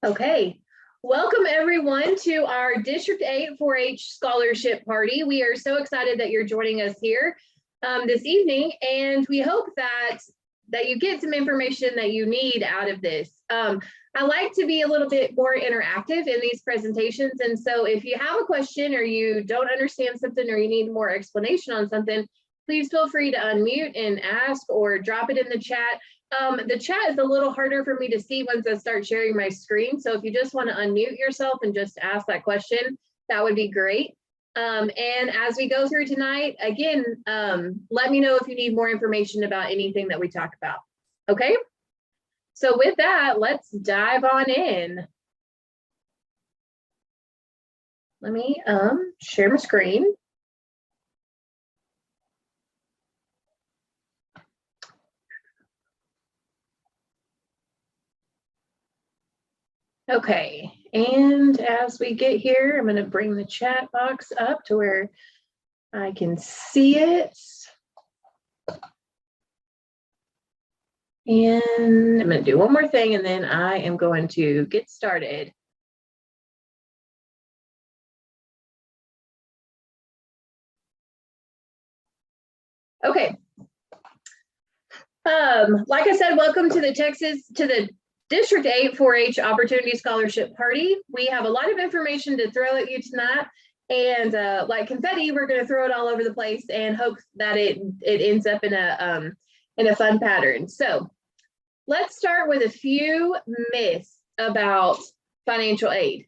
Okay, welcome everyone to our District 8 4-H Scholarship Party. We are so excited that you're joining us here this evening, and we hope that you get some information that you need out of this. I like to be a little bit more interactive in these presentations, and so if you have a question or you don't understand something or you need more explanation on something, please feel free to unmute and ask or drop it in the chat. The chat is a little harder for me to see once I start sharing my screen. So if you just want to unmute yourself and just ask that question, that would be great. And as we go through tonight, again, let me know if you need more information about anything that we talk about. Okay. So with that, let's dive on in. Let me share my screen. Okay, and as we get here, I'm going to bring the chat box up to where I can see it. And I'm going to do one more thing, and then I am going to get started. Okay. Like I said, welcome to the District 8 4-H Opportunity Scholarship Party. We have a lot of information to throw at you tonight, and like confetti, we're going to throw it all over the place and hope that it ends up in a fun pattern. So let's start with a few myths about financial aid.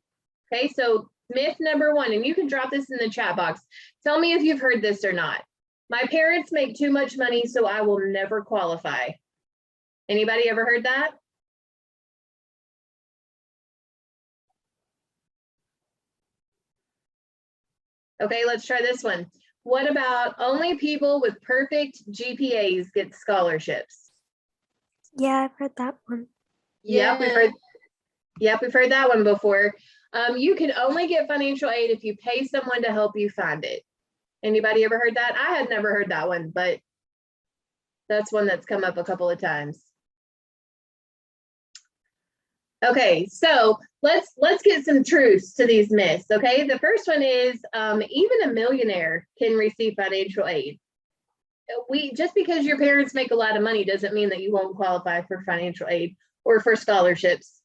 Okay, so myth number one, and you can drop this in the chat box. Tell me if you've heard this or not. My parents make too much money, so I will never qualify. Anybody ever heard that? Okay, let's try this one. What about only people with perfect GPAs get scholarships? Yeah, I've heard that one. Yep, we've heard that one before. You can only get financial aid if you pay someone to help you find it. Anybody ever heard that? I had never heard that one, but that's one that's come up a couple of times. Okay, so let's get some truths to these myths. Okay, the first one is even a millionaire can receive financial aid. Just because your parents make a lot of money doesn't mean that you won't qualify for financial aid or for scholarships.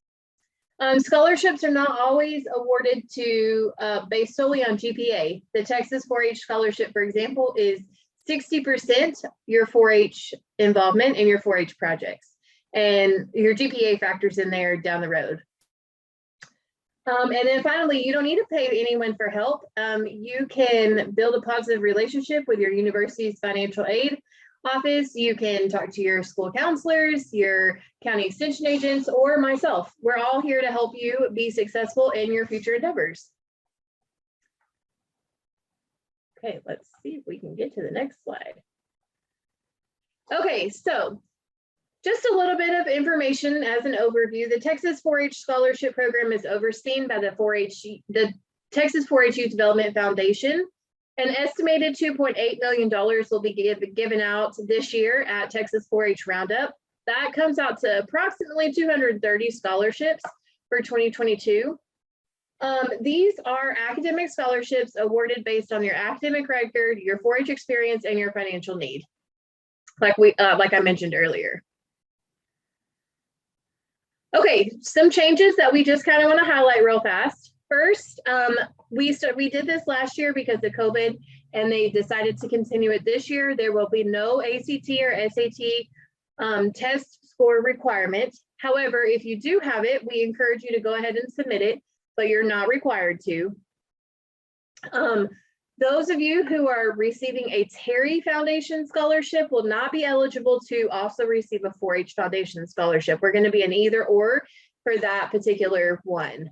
Scholarships are not always awarded to based solely on GPA. The Texas 4-H scholarship, for example, is 60% your 4-H involvement in your 4-H projects, and your GPA factors in there down the road. And then finally, you don't need to pay anyone for help. You can build a positive relationship with your university's financial aid office. You can talk to your school counselors, your county extension agents, or myself. We're all here to help you be successful in your future endeavors. Okay, let's see if we can get to the next slide. Okay, so just a little bit of information as an overview. The Texas 4-H Scholarship Program is overseen by the Texas 4-H Youth Development Foundation. An estimated $2.8 million will be given out this year at Texas 4-H Roundup. That comes out to approximately 230 scholarships for 2022. These are academic scholarships awarded based on your academic record, your 4-H experience, and your financial need, like I mentioned earlier. Okay, some changes that we just kind of want to highlight real fast. First, we did this last year because of COVID, and they decided to continue it this year. There will be no ACT or SAT test score requirement. However, if you do have it, we encourage you to go ahead and submit it, but you're not required to. Those of you who are receiving a Terry Foundation scholarship will not be eligible to also receive a 4-H Foundation scholarship. We're going to be an either or for that particular one.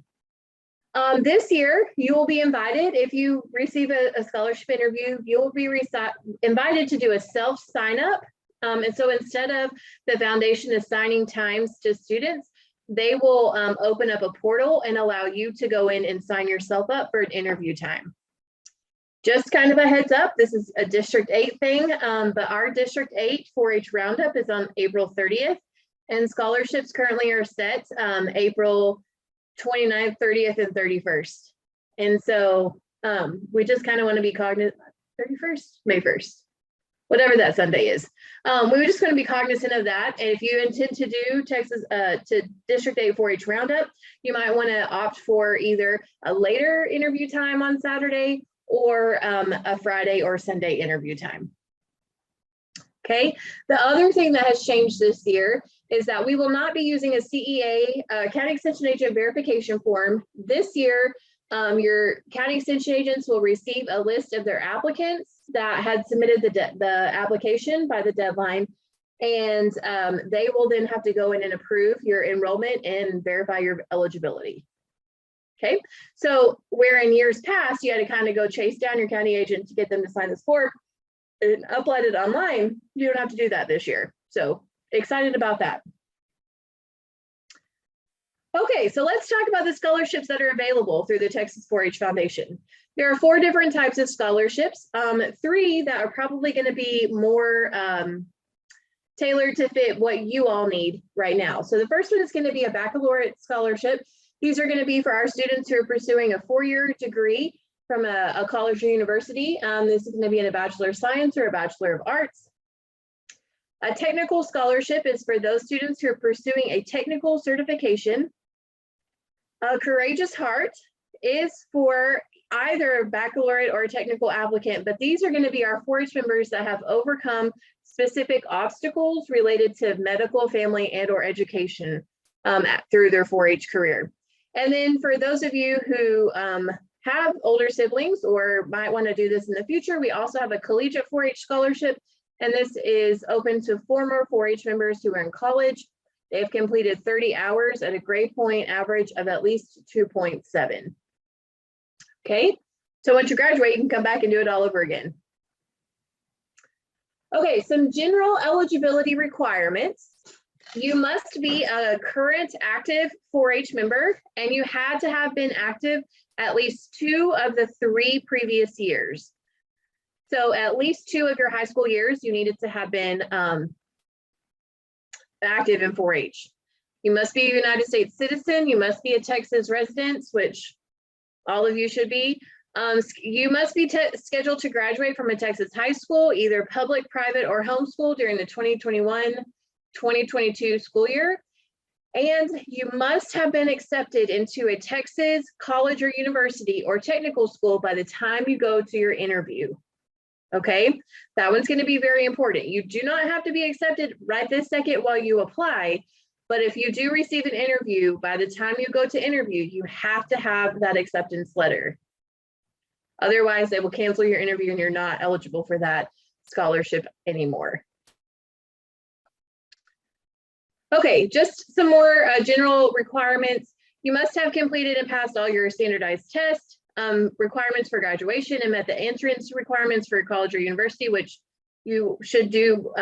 This year, you will be invited, if you receive a scholarship interview, you will be invited to do a self sign up. And so instead of the foundation assigning times to students, they will open up a portal and allow you to go in and sign yourself up for an interview time. Just kind of a heads up, this is a District 8 thing, but our District 8 4-H Roundup is on April 30th. And scholarships currently are set April 29th, 30th, and 31st. And so we just kind of want to be cognizant, 31st, May 1st, whatever that Sunday is. We were just going to be cognizant of that. And if you intend to do Texas to District 8 4-H Roundup, you might want to opt for either a later interview time on Saturday or a Friday or Sunday interview time. Okay, the other thing that has changed this year is that we will not be using a CEA, County Extension Agent Verification Form. This year, your county extension agents will receive a list of their applicants that had submitted the application by the deadline, and they will then have to go in and approve your enrollment and verify your eligibility. Okay, so where in years past, you had to kind of go chase down your county agent to get them to sign this form and upload it online, you don't have to do that this year. So excited about that. Okay, so let's talk about the scholarships that are available through the Texas 4-H Foundation. There are 4 different types of scholarships, 3 that are probably going to be more tailored to fit what you all need right now. So the first one is going to be a baccalaureate scholarship. These are going to be for our students who are pursuing a 4-year degree from a college or university. This is going to be in a Bachelor of Science or a Bachelor of Arts. A technical scholarship is for those students who are pursuing a technical certification. A Courageous Heart is for either a baccalaureate or a technical applicant, but these are going to be our 4-H members that have overcome specific obstacles related to medical, family, and or education through their 4-H career. And then for those of you who have older siblings or might want to do this in the future, we also have a collegiate 4-H scholarship, and this is open to former 4-H members who are in college. They've completed 30 hours at a grade point average of at least 2.7. Okay, so once you graduate, you can come back and do it all over again. Okay, some general eligibility requirements. You must be a current active 4-H member, and you had to have been active at least 2 of the 3 previous years. So at least 2 of your high school years, you needed to have been active in 4-H. You must be a United States citizen. You must be a Texas resident, which all of you should be. You must be scheduled to graduate from a Texas high school, either public, private, or homeschool during the 2021-2022 school year. And you must have been accepted into a Texas college or university or technical school by the time you go to your interview. Okay, that one's going to be very important. You do not have to be accepted right this second while you apply, but if you do receive an interview, by the time you go to interview, you have to have that acceptance letter. Otherwise, they will cancel your interview and you're not eligible for that scholarship anymore. Okay, just some more general requirements. You must have completed and passed all your standardized tests, requirements for graduation, and met the entrance requirements for college or university, which you should do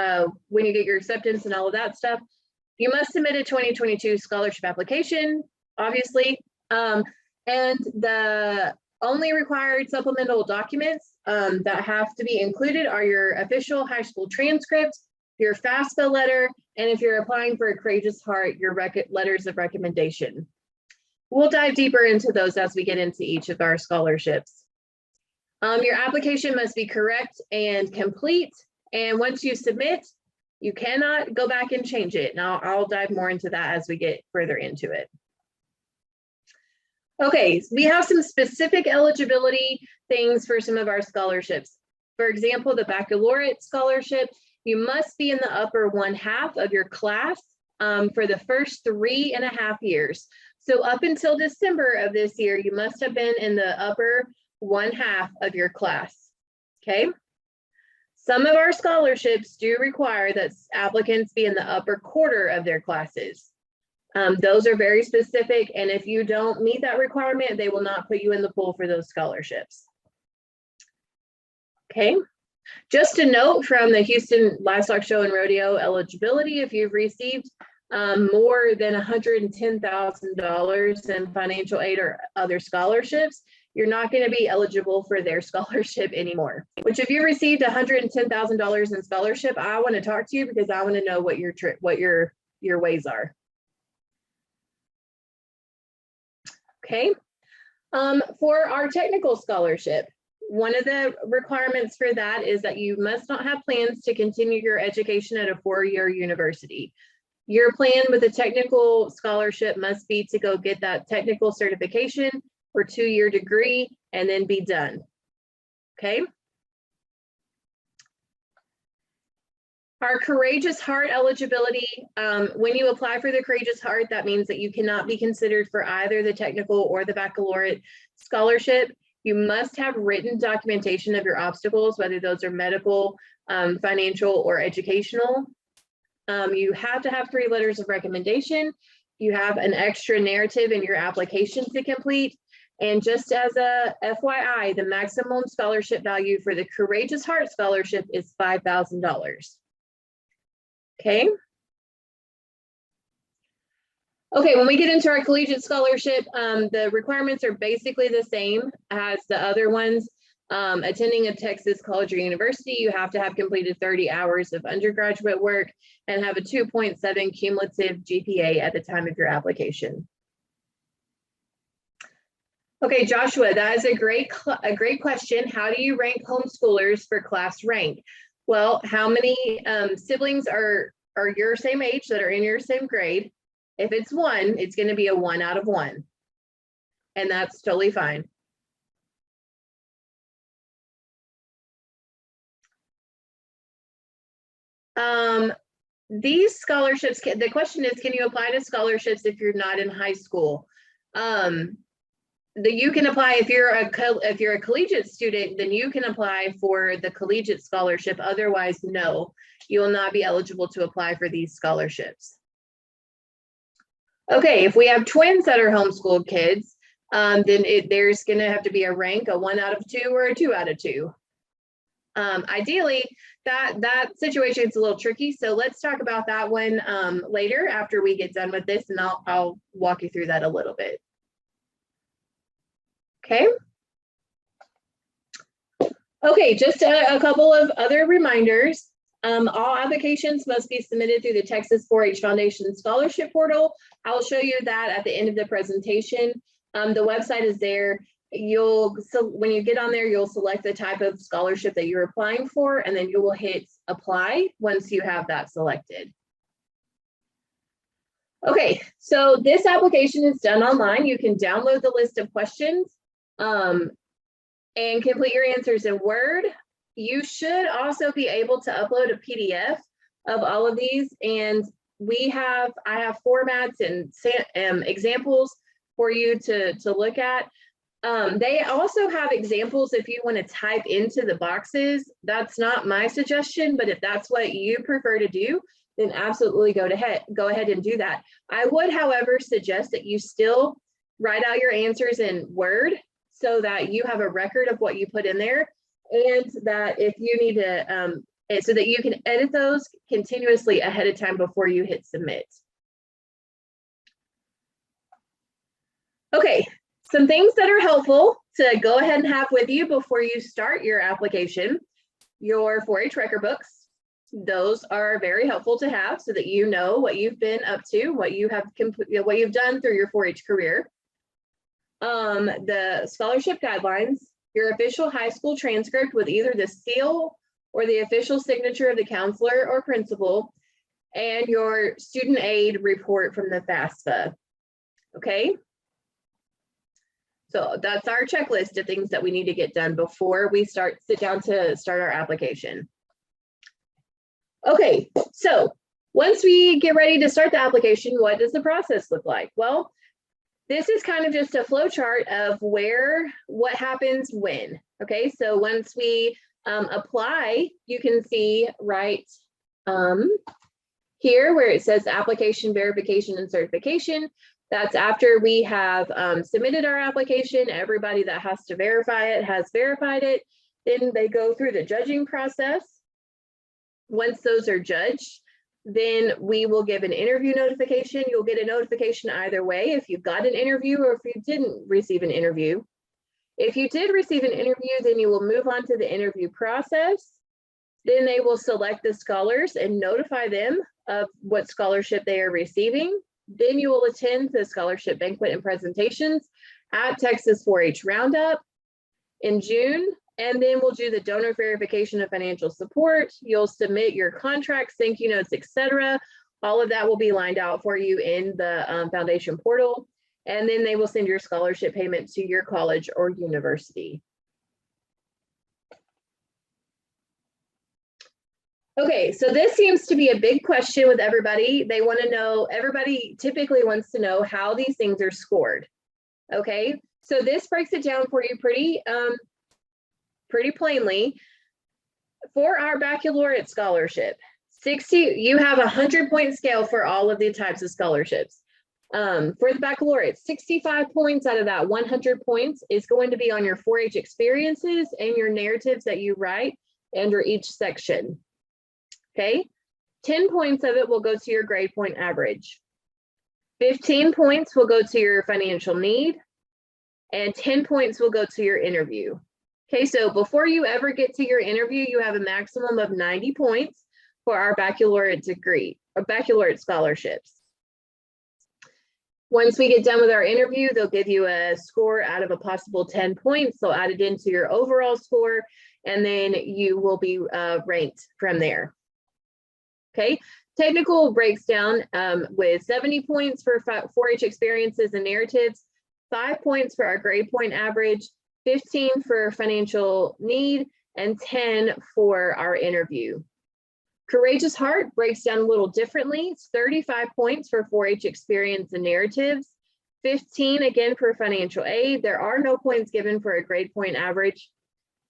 when you get your acceptance and all of that stuff. You must submit a 2022 scholarship application, obviously, and the only required supplemental documents that have to be included are your official high school transcript, your FAFSA letter, and if you're applying for a Courageous Heart, your letters of recommendation. We'll dive deeper into those as we get into each of our scholarships. Your application must be correct and complete, and once you submit, you cannot go back and change it. Now I'll dive more into that as we get further into it. Okay, so we have some specific eligibility things for some of our scholarships. For example, the baccalaureate scholarship, you must be in the upper 1/2 of your class for the first 3.5 years. So up until December of this year, you must have been in the upper 1/2 of your class, okay? Some of our scholarships do require that applicants be in the upper 1/4 of their classes. Those are very specific, and if you don't meet that requirement, they will not put you in the pool for those scholarships. Okay, just a note from the Houston Livestock Show and Rodeo eligibility, if you've received more than $110,000 in financial aid or other scholarships, you're not going to be eligible for their scholarship anymore. Which if you received $110,000 in scholarship, I want to talk to you because I want to know what your your ways are. Okay. For our technical scholarship, one of the requirements for that is that you must not have plans to continue your education at a four-year university. Your plan with a technical scholarship must be to go get that technical certification or two-year degree and then be done. Okay. Our Courageous Heart eligibility, when you apply for the Courageous Heart, that means that you cannot be considered for either the technical or the baccalaureate scholarship. You must have written documentation of your obstacles, whether those are medical, financial, or educational. You have to have 3 letters of recommendation. You have an extra narrative in your application to complete. And just as a FYI, the maximum scholarship value for the Courageous Heart Scholarship is $5,000. Okay. Okay, when we get into our collegiate scholarship, the requirements are basically the same as the other ones. Attending a Texas college or university, you have to have completed 30 hours of undergraduate work and have a 2.7 cumulative GPA at the time of your application. Okay, Joshua, that is a great question. How do you rank homeschoolers for class rank? Well, how many siblings are your same age that are in your same grade? If it's 1, it's going to be a 1 out of 1. And that's totally fine. These scholarships, the question is, can you apply to scholarships if you're not in high school? You can apply if you're a collegiate student, then you can apply for the collegiate scholarship. Otherwise, no, you will not be eligible to apply for these scholarships. Okay, if we have twins that are homeschooled kids, then there's going to have to be a rank, a 1 out of 2 or a 2 out of 2. Ideally, that situation is a little tricky. So let's talk about that one later after we get done with this, and I'll walk you through that a little bit. Okay. Okay, just a couple of other reminders. All applications must be submitted through the Texas 4-H Foundation Scholarship Portal. I'll show you that at the end of the presentation. The website is there. When you get on there, you'll select the type of scholarship that you're applying for, and then you will hit apply once you have that selected. Okay, so this application is done online. You can download the list of questions and complete your answers in Word. You should also be able to upload a PDF of all of these, and I have formats and examples for you to look at. They also have examples if you want to type into the boxes. That's not my suggestion, but if that's what you prefer to do, then absolutely go ahead and do that. I would, however, suggest that you still write out your answers in Word so that you have a record of what you put in there, and that if you need to, so that you can edit those continuously ahead of time before you hit submit. Okay, some things that are helpful to go ahead and have with you before you start your application: your 4-H record books. Those are very helpful to have so that you know what you've been up to, what you've done through your 4-H career. The scholarship guidelines, your official high school transcript with either the seal or the official signature of the counselor or principal, and your student aid report from the FAFSA. Okay. So that's our checklist of things that we need to get done before we sit down to start our application. Okay, so once we get ready to start the application, what does the process look like? Well, this is kind of just a flow chart of what happens when. Okay, so once we apply, you can see right here where it says application, verification, and certification. That's after we have submitted our application. Everybody that has to verify it has verified it. Then they go through the judging process. Once those are judged, then we will give an interview notification. You'll get a notification either way if you've got an interview or if you didn't receive an interview. If you did receive an interview, then you will move on to the interview process. Then they will select the scholars and notify them of what scholarship they are receiving. Then you will attend the scholarship banquet and presentations at Texas 4-H Roundup in June. And then we'll do the donor verification of financial support. You'll submit your contracts, thank you notes, etc. All of that will be lined out for you in the foundation portal. And then they will send your scholarship payment to your college or university. Okay, so this seems to be a big question with everybody. They want to know, everybody typically wants to know how these things are scored. Okay, so this breaks it down for you pretty plainly. For our baccalaureate scholarship, you have a 100-point scale for all of the types of scholarships. For the baccalaureate, 65 points out of that 100 points is going to be on your 4-H experiences and your narratives that you write under each section. Okay, 10 points of it will go to your grade point average. 15 points will go to your financial need, and 10 points will go to your interview. Okay, so before you ever get to your interview, you have a maximum of 90 points for our baccalaureate degree or baccalaureate scholarships. Once we get done with our interview, they'll give you a score out of a possible 10 points. They'll add it into your overall score, and then you will be ranked from there. Okay, technical breaks down with 70 points for 4-H experiences and narratives, 5 points for our grade point average, 15 for financial need, and 10 for our interview. Courageous Heart breaks down a little differently. It's 35 points for 4-H experience and narratives, 15 again for financial aid. There are no points given for a grade point average,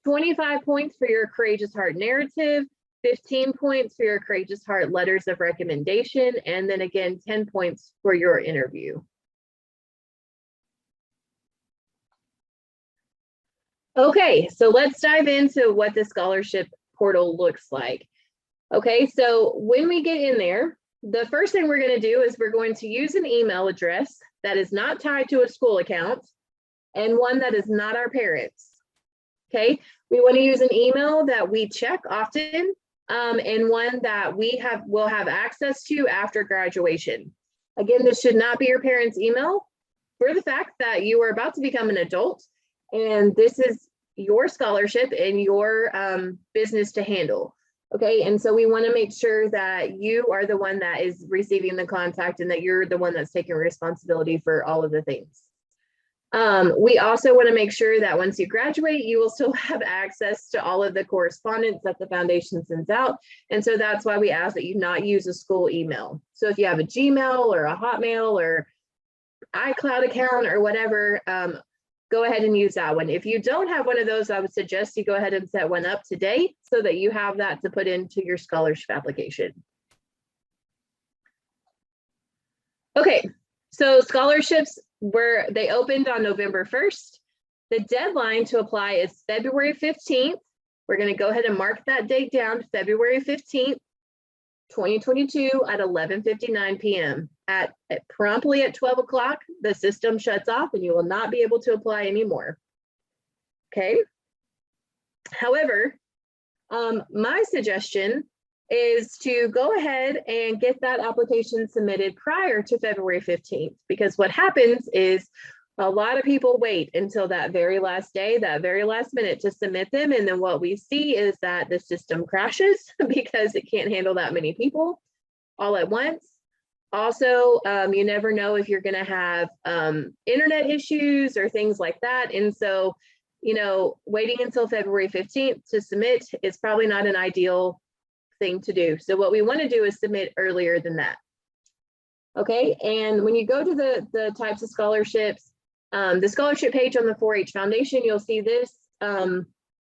25 points for your Courageous Heart narrative, 15 points for your Courageous Heart letters of recommendation, and then again, 10 points for your interview. Okay, so let's dive into what the scholarship portal looks like. Okay, so when we get in there, the first thing we're going to do is we're going to use an email address that is not tied to a school account and one that is not our parents. Okay, we want to use an email that we check often and one that we will have access to after graduation. Again, this should not be your parents' email for the fact that you are about to become an adult and this is your scholarship and your business to handle. Okay, and so we want to make sure that you are the one that is receiving the contact and that you're the one that's taking responsibility for all of the things. We also want to make sure that once you graduate, you will still have access to all of the correspondence that the foundation sends out. And so that's why we ask that you not use a school email. So if you have a Gmail or a Hotmail or iCloud account or whatever, go ahead and use that one. If you don't have one of those, I would suggest you go ahead and set one up today so that you have that to put into your scholarship application. Okay, so scholarships they opened on November 1st. The deadline to apply is February 15th. We're going to go ahead and mark that date down, February 15th, 2022 at 11:59 p.m. Promptly at 12 o'clock, the system shuts off and you will not be able to apply anymore. Okay. However, my suggestion is to go ahead and get that application submitted prior to February 15th, because what happens is a lot of people wait until that very last day, that very last minute to submit them. And then what we see is that the system crashes because it can't handle that many people all at once. Also, you never know if you're going to have internet issues or things like that. And so, you know, waiting until February 15th to submit is probably not an ideal thing to do. So what we want to do is submit earlier than that. Okay, and when you go to the types of scholarships, the scholarship page on the 4-H Foundation, you'll see this,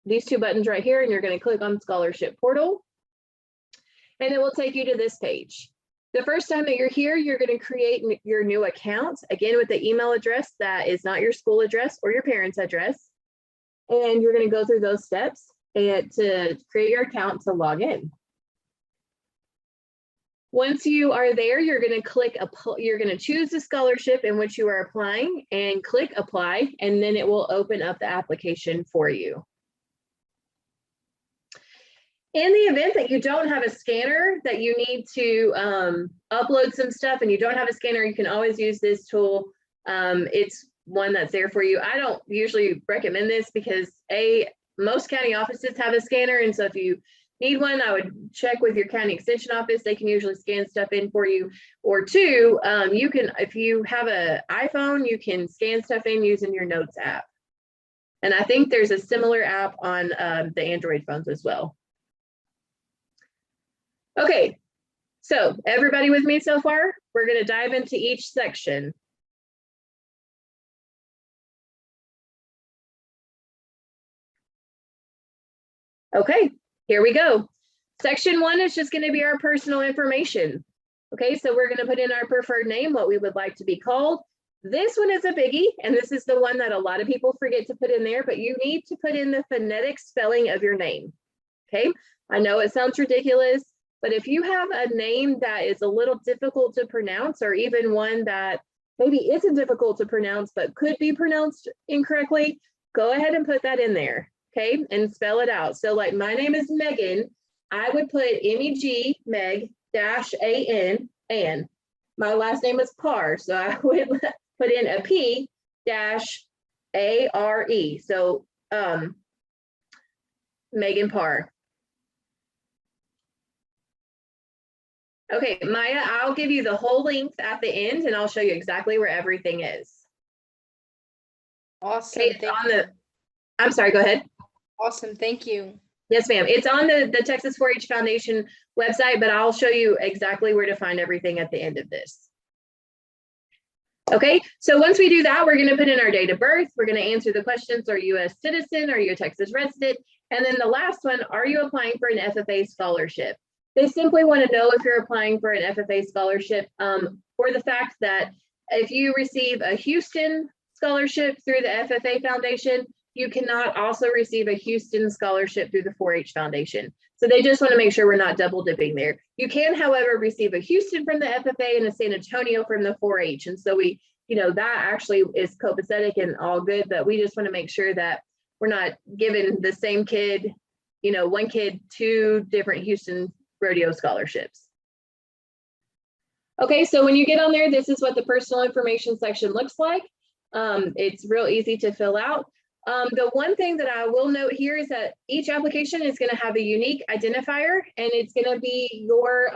these two buttons right here, and you're going to click on scholarship portal, and it will take you to this page. The first time that you're here, you're going to create your new account, again, with the email address that is not your school address or your parents' address. And you're going to go through those steps and to create your account to log in. Once you are there, you're going to choose the scholarship in which you are applying and click apply, and then it will open up the application for you. In the event that you don't have a scanner, that you need to upload some stuff and you don't have a scanner, you can always use this tool. It's one that's there for you. I don't usually recommend this because most county offices have a scanner. And so if you need one, I would check with your county extension office. They can usually scan stuff in for you. Or two, you can, if you have an iPhone, you can scan stuff in using your Notes app. And I think there's a similar app on the Android phones as well. Okay, so everybody with me so far? We're going to dive into each section. Okay, here we go. Section 1 is just going to be our personal information. Okay, so we're going to put in our preferred name, what we would like to be called. This one is a biggie, and this is the one that a lot of people forget to put in there, but you need to put in the phonetic spelling of your name. Okay, I know it sounds ridiculous, but if you have a name that is a little difficult to pronounce, or even one that maybe isn't difficult to pronounce, but could be pronounced incorrectly, go ahead and put that in there, okay? And spell it out. So like my name is Megan, I would put M-E-G, Meg, -A-N, and my last name is Parr, so I would put in a P -A-R-E. So Megan Parr. Okay, Maya, I'll give you the whole length at the end and I'll show you exactly where everything is. Awesome. Okay, I'm sorry, go ahead. Awesome, thank you. Yes, ma'am. It's on the Texas 4-H Foundation website, but I'll show you exactly where to find everything at the end of this. Okay, so once we do that, we're going to put in our date of birth. We're going to answer the questions: are you a citizen? Are you a Texas resident? And then the last one, are you applying for an FFA scholarship? They simply want to know if you're applying for an FFA scholarship for the fact that if you receive a Houston scholarship through the FFA Foundation, you cannot also receive a Houston scholarship through the 4-H Foundation. So they just want to make sure we're not double dipping there. You can, however, receive a Houston from the FFA and a San Antonio from the 4-H. And so we, that actually is copacetic and all good, but we just want to make sure that we're not giving the same kid, one kid, 2 different Houston rodeo scholarships. Okay, so when you get on there, this is what the personal information section looks like. It's real easy to fill out. The one thing that I will note here is that each application is going to have a unique identifier, and it's going to be your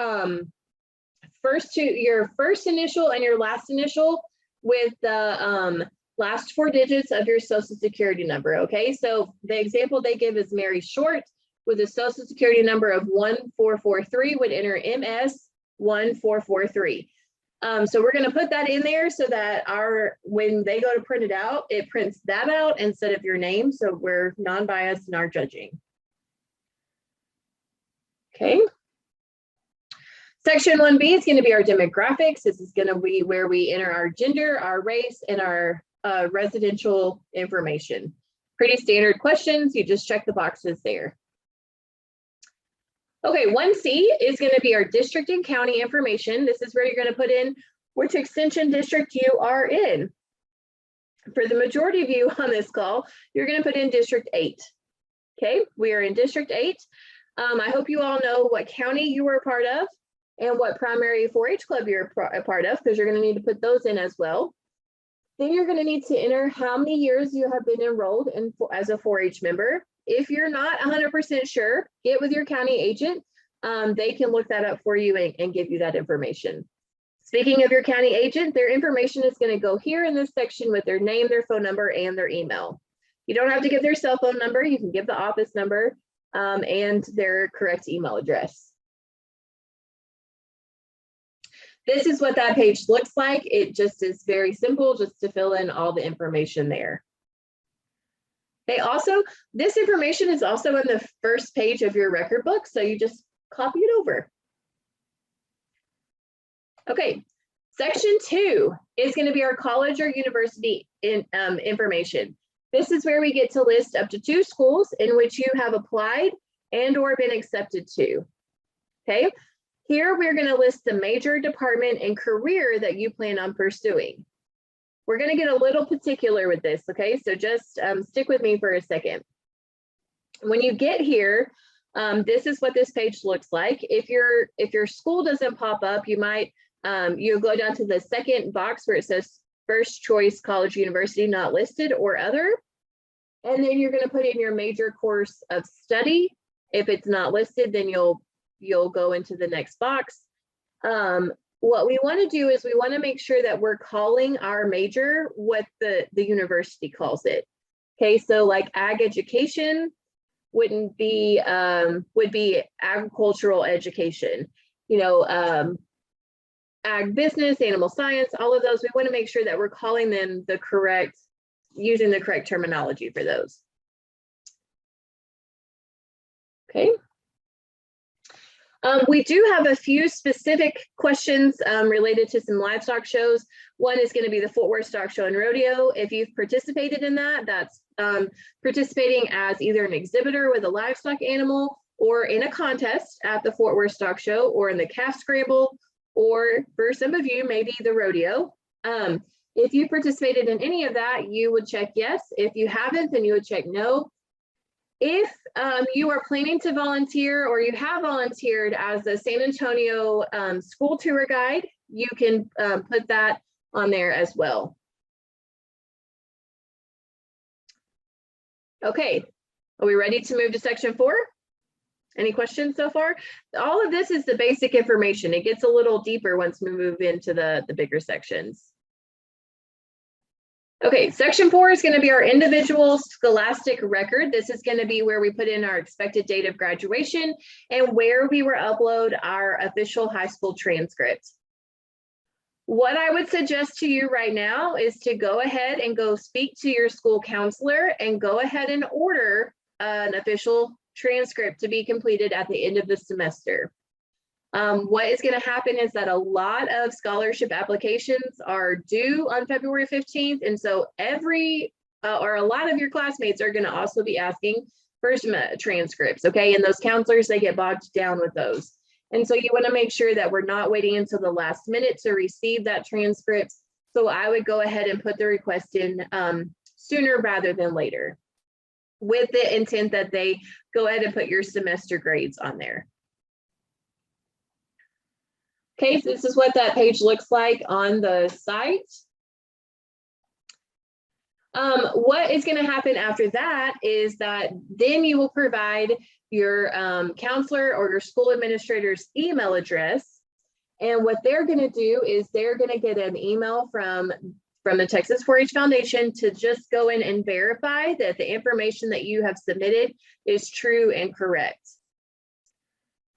your first initial and your last initial with the last 4 digits of your social security number. Okay, so the example they give is Mary Short with a social security number of 1443 would enter MS 1443. So we're going to put that in there so that when they go to print it out, it prints that out instead of your name. So we're non-biased in our judging. Okay. Section 1B is going to be our demographics. This is going to be where we enter our gender, our race, and our residential information. Pretty standard questions. You just check the boxes there. Okay, 1C is going to be our district and county information. This is where you're going to put in which extension district you are in. For the majority of you on this call, you're going to put in District 8. Okay, we are in District 8. I hope you all know what county you were a part of and what primary 4-H club you're a part of, because you're going to need to put those in as well. Then you're going to need to enter how many years you have been enrolled in as a 4-H member. If you're not 100% sure, get with your county agent. They can look that up for you and give you that information. Speaking of your county agent, their information is going to go here in this section with their name, their phone number, and their email. You don't have to give their cell phone number. You can give the office number and their correct email address. This is what that page looks like. It just is very simple just to fill in all the information there. Okay, also, this information is also on the first page of your record book, so you just copy it over. Okay, section 2 is going to be our college or university information. This is where we get to list up to 2 schools in which you have applied and or been accepted to. Okay, here we're going to list the major, department, and career that you plan on pursuing. We're going to get a little particular with this, okay? So just stick with me for a second. When you get here, This is what this page looks like. If your school doesn't pop up, you might you'll go down to the second box where it says first choice college, university not listed or other. And then you're going to put in your major course of study. If it's not listed, then you'll go into the next box. What we want to do is we want to make sure that we're calling our major what the university calls it. Okay, so like ag education would be agricultural education, ag business, animal science, all of those. We want to make sure that we're calling them using the correct terminology for those. Okay. We do have a few specific questions related to some livestock shows. One is going to be the Fort Worth Stock Show and Rodeo. If you've participated in that, that's participating as either an exhibitor with a livestock animal or in a contest at the Fort Worth Stock Show or in the calf scramble, or for some of you, maybe the rodeo. If you participated in any of that, you would check yes. If you haven't, then you would check no. If you are planning to volunteer or you have volunteered as a San Antonio school tour guide, you can put that on there as well. Okay, are we ready to move to section 4? Any questions so far? All of this is the basic information. It gets a little deeper once we move into the bigger sections. Okay, section 4 is going to be our individual scholastic record. This is going to be where we put in our expected date of graduation and where we will upload our official high school transcript. What I would suggest to you right now is to go ahead and go speak to your school counselor and go ahead and order an official transcript to be completed at the end of the semester. What is going to happen is that a lot of scholarship applications are due on February 15th. And so a lot of your classmates are going to also be asking for some transcripts. Okay. And those counselors, they get bogged down with those. And so you want to make sure that we're not waiting until the last minute to receive that transcript. So I would go ahead and put the request in sooner rather than later, with the intent that they go ahead and put your semester grades on there. Okay, so this is what that page looks like on the site. What is going to happen after that is that then you will provide your counselor or your school administrator's email address. And what they're going to do is they're going to get an email from the Texas 4-H Foundation to just go in and verify that the information that you have submitted is true and correct.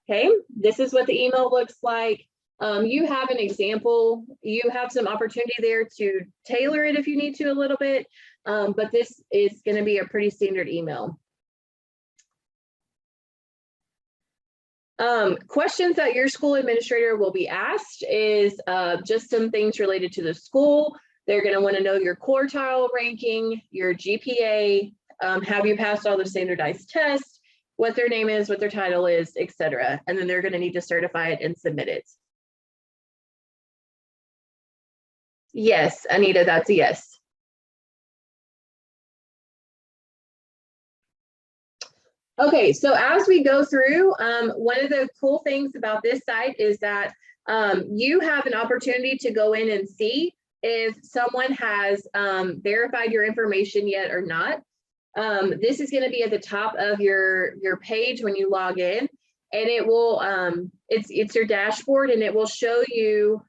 Okay, this is what the email looks like. You have an example, you have some opportunity there to tailor it if you need to a little bit, but this is going to be a pretty standard email. Questions that your school administrator will be asked is just some things related to the school. They're going to want to know your quartile ranking, your GPA, have you passed all the standardized tests, what their name is, what their title is, etc. And then they're going to need to certify it and submit it. Yes, Anita, that's a yes. Okay, so as we go through, one of the cool things about this site is that you have an opportunity to go in and see if someone has verified your information yet or not. This is going to be at the top of your page when you log in, and it will it's your dashboard, and it will show you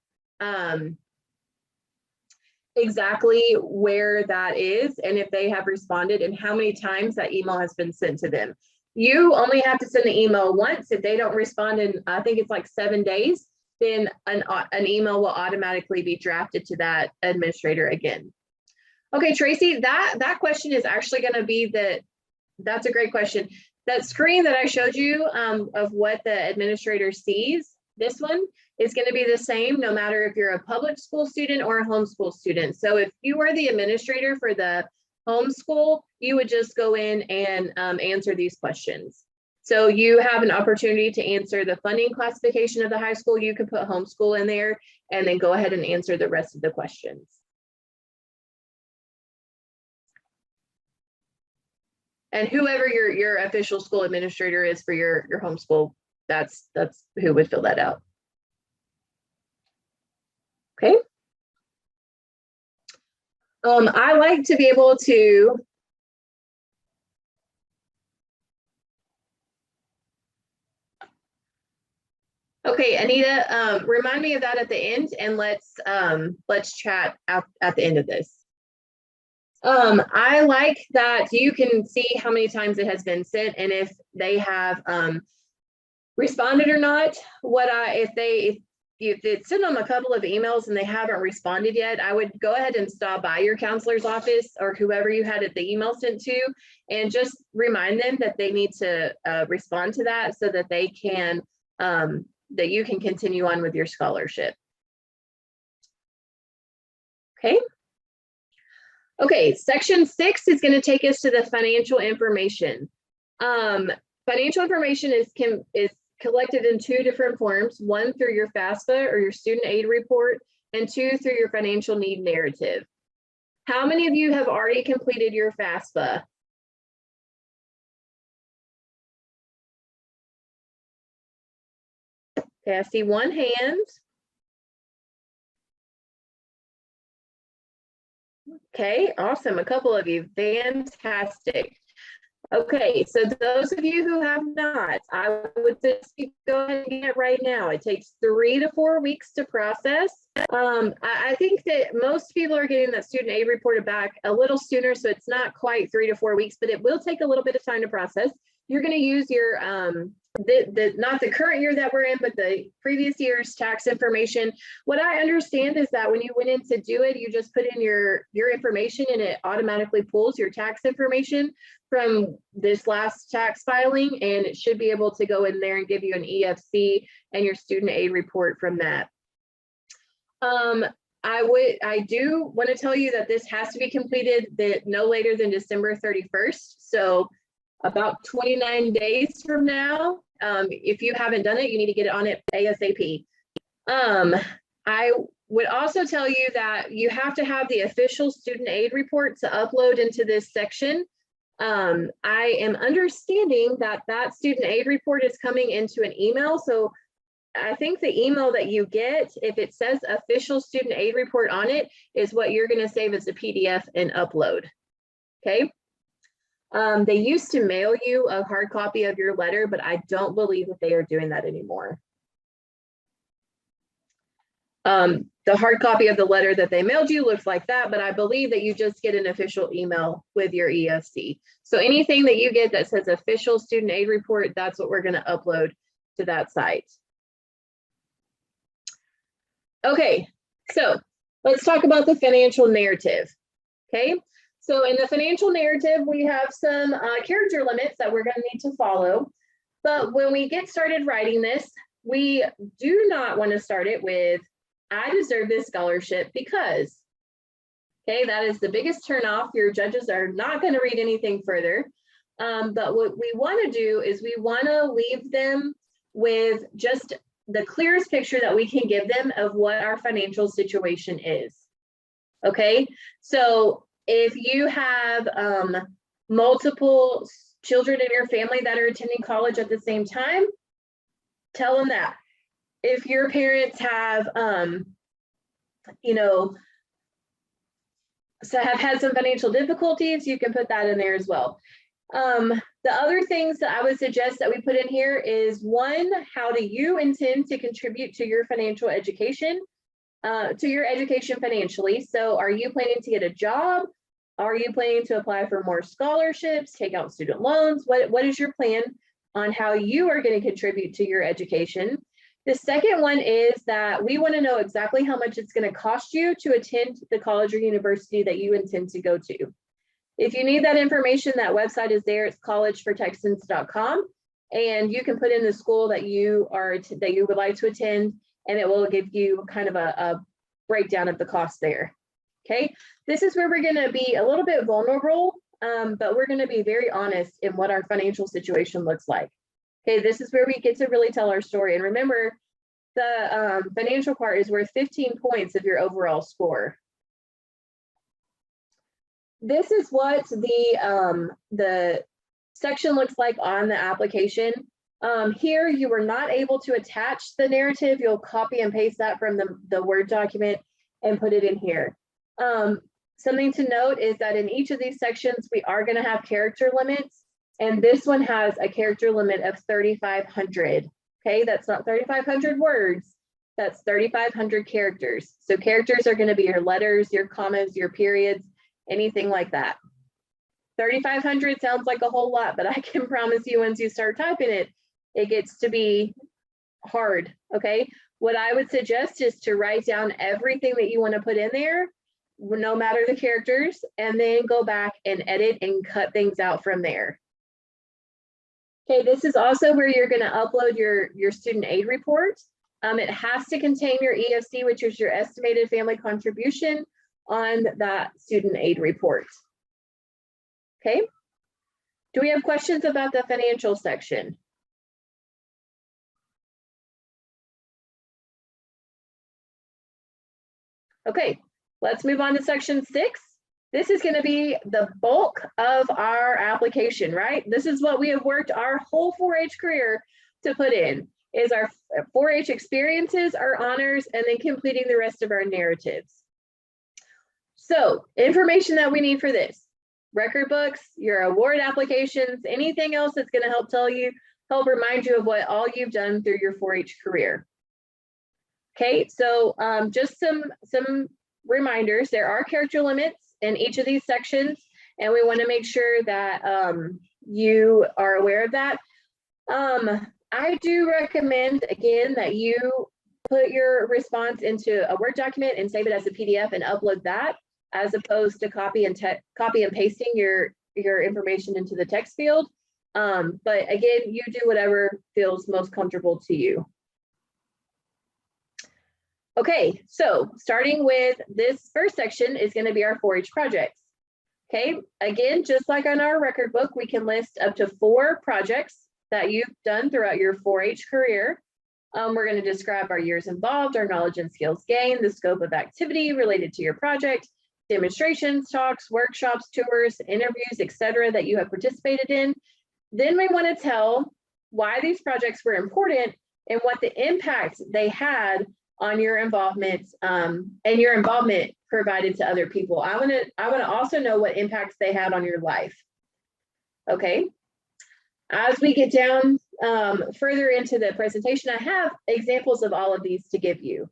exactly where that is and if they have responded and how many times that email has been sent to them. You only have to send the email once. If they don't respond in, I think it's like 7 days, then an email will automatically be drafted to that administrator again. Okay, Tracy, that question is actually going to be that's a great question. That screen that I showed you of what the administrator sees, this one is going to be the same no matter if you're a public school student or a homeschool student. So if you are the administrator for the homeschool, you would just go in and answer these questions. So you have an opportunity to answer the funding classification of the high school. You can put homeschool in there and then go ahead and answer the rest of the questions. And whoever your official school administrator is for your homeschool, that's who would fill that out. Okay. I like to be able to okay, Anita, remind me of that at the end, and let's chat at the end of this. I like that you can see how many times it has been sent and if they have responded or not. If it's sent them a couple of emails and they haven't responded yet, I would go ahead and stop by your counselor's office or whoever you had the email sent to and just remind them that they need to respond to that so that they can that you can continue on with your scholarship. Okay. Okay, section 6 is going to take us to the financial information. Financial information is collected in 2 different forms, one through your FAFSA or your student aid report, and 2 through your financial need narrative. How many of you have already completed your FAFSA? Okay, I see one hand. Okay, awesome. A couple of you. Fantastic. Okay, so those of you who have not, I would just go ahead and get it right now. It takes 3 to 4 weeks to process. I think that most people are getting that student aid report back a little sooner, so it's not quite 3 to 4 weeks, but it will take a little bit of time to process. You're going to use your not the current year that we're in, but the previous year's tax information. What I understand is that when you went in to do it, you just put in your information and it automatically pulls your tax information from this last tax filing, and it should be able to go in there and give you an EFC and your student aid report from that. I do want to tell you that this has to be completed no later than December 31st. So about 29 days from now. If you haven't done it, you need to get it on it ASAP. I would also tell you that you have to have the official student aid report to upload into this section. I am understanding that student aid report is coming into an email. So I think the email that you get, if it says official student aid report on it, is what you're going to save as a PDF and upload. Okay. They used to mail you a hard copy of your letter, but I don't believe that they are doing that anymore. The hard copy of the letter that they mailed you looks like that, but I believe that you just get an official email with your EFC. So anything that you get that says official student aid report, that's what we're going to upload to that site. Okay, so let's talk about the financial narrative. Okay. So in the financial narrative, we have some character limits that we're going to need to follow. But when we get started writing this, we do not want to start it with, I deserve this scholarship because, okay, that is the biggest turnoff. Your judges are not going to read anything further. But what we want to do is we want to leave them with just the clearest picture that we can give them of what our financial situation is. Okay, so if you have multiple children in your family that are attending college at the same time, tell them that. If your parents have, so have had some financial difficulties, you can put that in there as well. The other things that I would suggest that we put in here is, one, how do you intend to contribute to your financial education? To your education financially. So are you planning to get a job? Are you planning to apply for more scholarships, take out student loans? What is your plan on how you are going to contribute to your education? The second one is that we want to know exactly how much it's going to cost you to attend the college or university that you intend to go to. If you need that information, that website is there. It's collegefortexans.com, and you can put in the school that you would like to attend, and it will give you kind of a breakdown of the cost there. Okay, this is where we're going to be a little bit vulnerable, but we're going to be very honest in what our financial situation looks like. Okay, this is where we get to really tell our story. And remember, the financial part is worth 15 points of your overall score. This is what the section looks like on the application. Here, you were not able to attach the narrative. You'll copy and paste that from the Word document and put it in here. Something to note is that in each of these sections, we are going to have character limits, and this one has a character limit of 3,500. Okay, that's not 3,500 words, that's 3,500 characters. So characters are going to be your letters, your commas, your periods, anything like that. 3,500 sounds like a whole lot, but I can promise you once you start typing it, it gets to be hard, okay? What I would suggest is to write down everything that you want to put in there, no matter the characters, and then go back and edit and cut things out from there. Okay, this is also where you're going to upload your student aid report. It has to contain your EFC, which is your estimated family contribution on that student aid report. Okay, do we have questions about the financial section? Okay, let's move on to section 6. This is going to be the bulk of our application, right? This is what we have worked our whole 4-H career to put in, is our 4-H experiences, our honors, and then completing the rest of our narratives. So, information that we need for this: record books, your award applications, anything else that's going to help remind you of what all you've done through your 4-H career. Okay, so just some reminders. There are character limits in each of these sections, and we want to make sure that you are aware of that. I do recommend, again, that you put your response into a Word document and save it as a PDF and upload that, as opposed to copy and pasting your information into the text field. But again, you do whatever feels most comfortable to you. Okay, so starting with this first section is going to be our 4-H projects. Okay, again, just like on our record book, we can list up to 4 projects that you've done throughout your 4-H career. We're going to describe our years involved, our knowledge and skills gained, the scope of activity related to your project, demonstrations, talks, workshops, tours, interviews, etc. that you have participated in. Then we want to tell why these projects were important and what the impact they had on your involvement and your involvement provided to other people. I want to also know what impacts they had on your life. Okay. As we get down further into the presentation, I have examples of all of these to give you.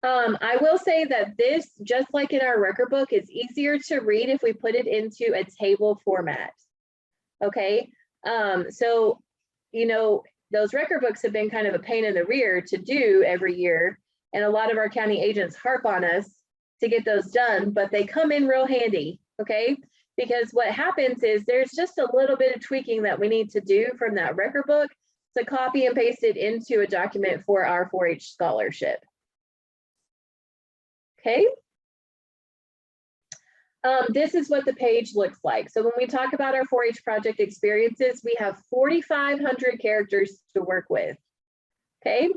I will say that this, just like in our record book, is easier to read if we put it into a table format. Okay, so, you know, those record books have been kind of a pain in the rear to do every year, and a lot of our county agents harp on us to get those done, but they come in real handy, okay? Because what happens is there's just a little bit of tweaking that we need to do from that record book to copy and paste it into a document for our 4-H scholarship. Okay. This is what the page looks like. So when we talk about our 4-H project experiences, we have 4,500 characters to work with. Okay.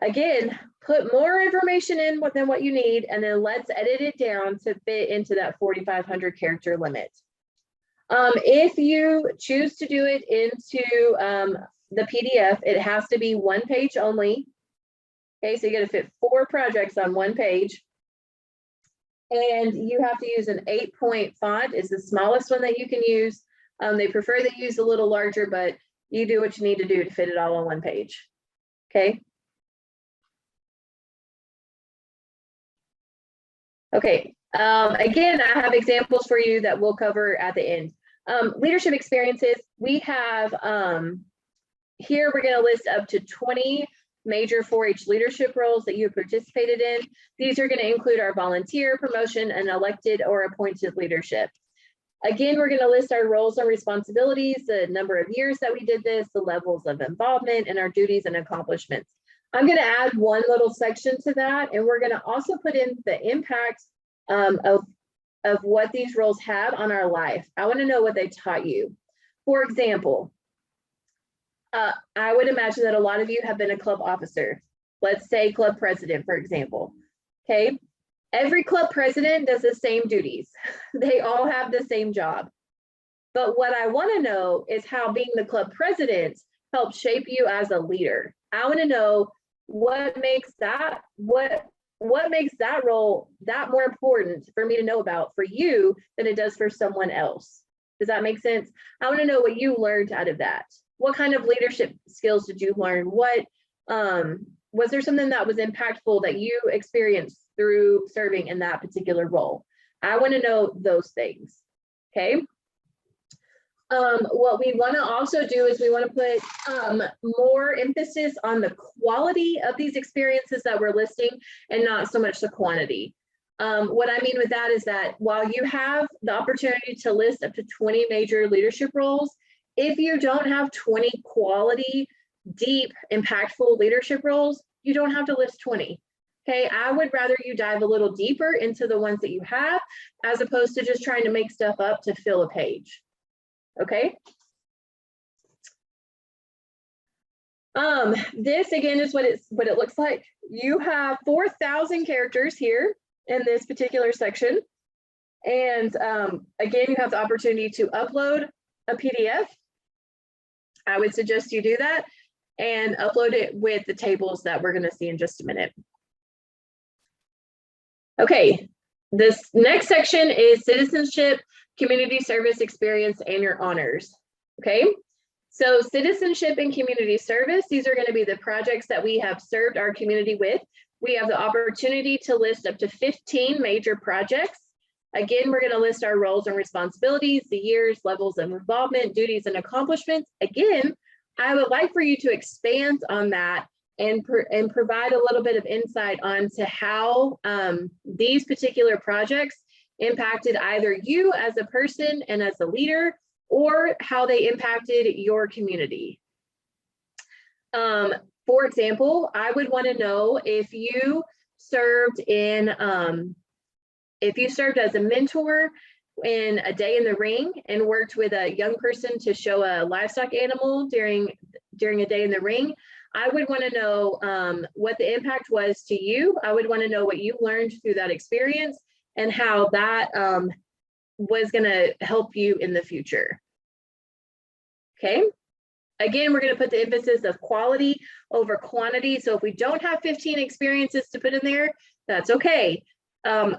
Again, put more information in than what you need, and then let's edit it down to fit into that 4,500 character limit. If you choose to do it into the PDF, it has to be 1 page only. Okay, so you got to fit 4 projects on 1 page. And you have to use an 8-point font. It's the smallest one that you can use. They prefer that you use a little larger, but you do what you need to do to fit it all on 1 page. Okay. Okay. Again, I have examples for you that we'll cover at the end. Leadership experiences. We have here we're going to list up to 20 major 4-H leadership roles that you have participated in. These are going to include our volunteer, promotion, and elected or appointed leadership. Again, we're going to list our roles and responsibilities, the number of years that we did this, the levels of involvement, and our duties and accomplishments. I'm going to add one little section to that, and we're going to also put in the impact of what these roles had on our life. I want to know what they taught you. For example, I would imagine that a lot of you have been a club officer. Let's say club president, for example. Okay. Every club president does the same duties. They all have the same job. But what I want to know is how being the club president helps shape you as a leader. I want to know what makes that role that more important for me to know about for you than it does for someone else. Does that make sense? I want to know what you learned out of that. What kind of leadership skills did you learn? What was there something that was impactful that you experienced through serving in that particular role? I want to know those things. Okay. What we want to also do is we want to put more emphasis on the quality of these experiences that we're listing and not so much the quantity. What I mean with that is that while you have the opportunity to list up to 20 major leadership roles, if you don't have 20 quality, deep, impactful leadership roles, you don't have to list 20. Okay, I would rather you dive a little deeper into the ones that you have as opposed to just trying to make stuff up to fill a page. Okay. This again is what it looks like. You have 4,000 characters here in this particular section. And again, you have the opportunity to upload a PDF. I would suggest you do that and upload it with the tables that we're going to see in just a minute. Okay, this next section is citizenship, community service experience, and your honors. Okay, so citizenship and community service, these are going to be the projects that we have served our community with. We have the opportunity to list up to 15 major projects. Again, we're going to list our roles and responsibilities, the years, levels of involvement, duties, and accomplishments. Again, I would like for you to expand on that and provide a little bit of insight onto how these particular projects impacted either you as a person and as a leader, or how they impacted your community. For example, I would want to know if you served as a mentor in a day in the ring and worked with a young person to show a livestock animal during a day in the ring. I would want to know what the impact was to you. I would want to know what you learned through that experience and how that was going to help you in the future. Okay. Again, we're going to put the emphasis of quality over quantity. So if we don't have 15 experiences to put in there, that's okay.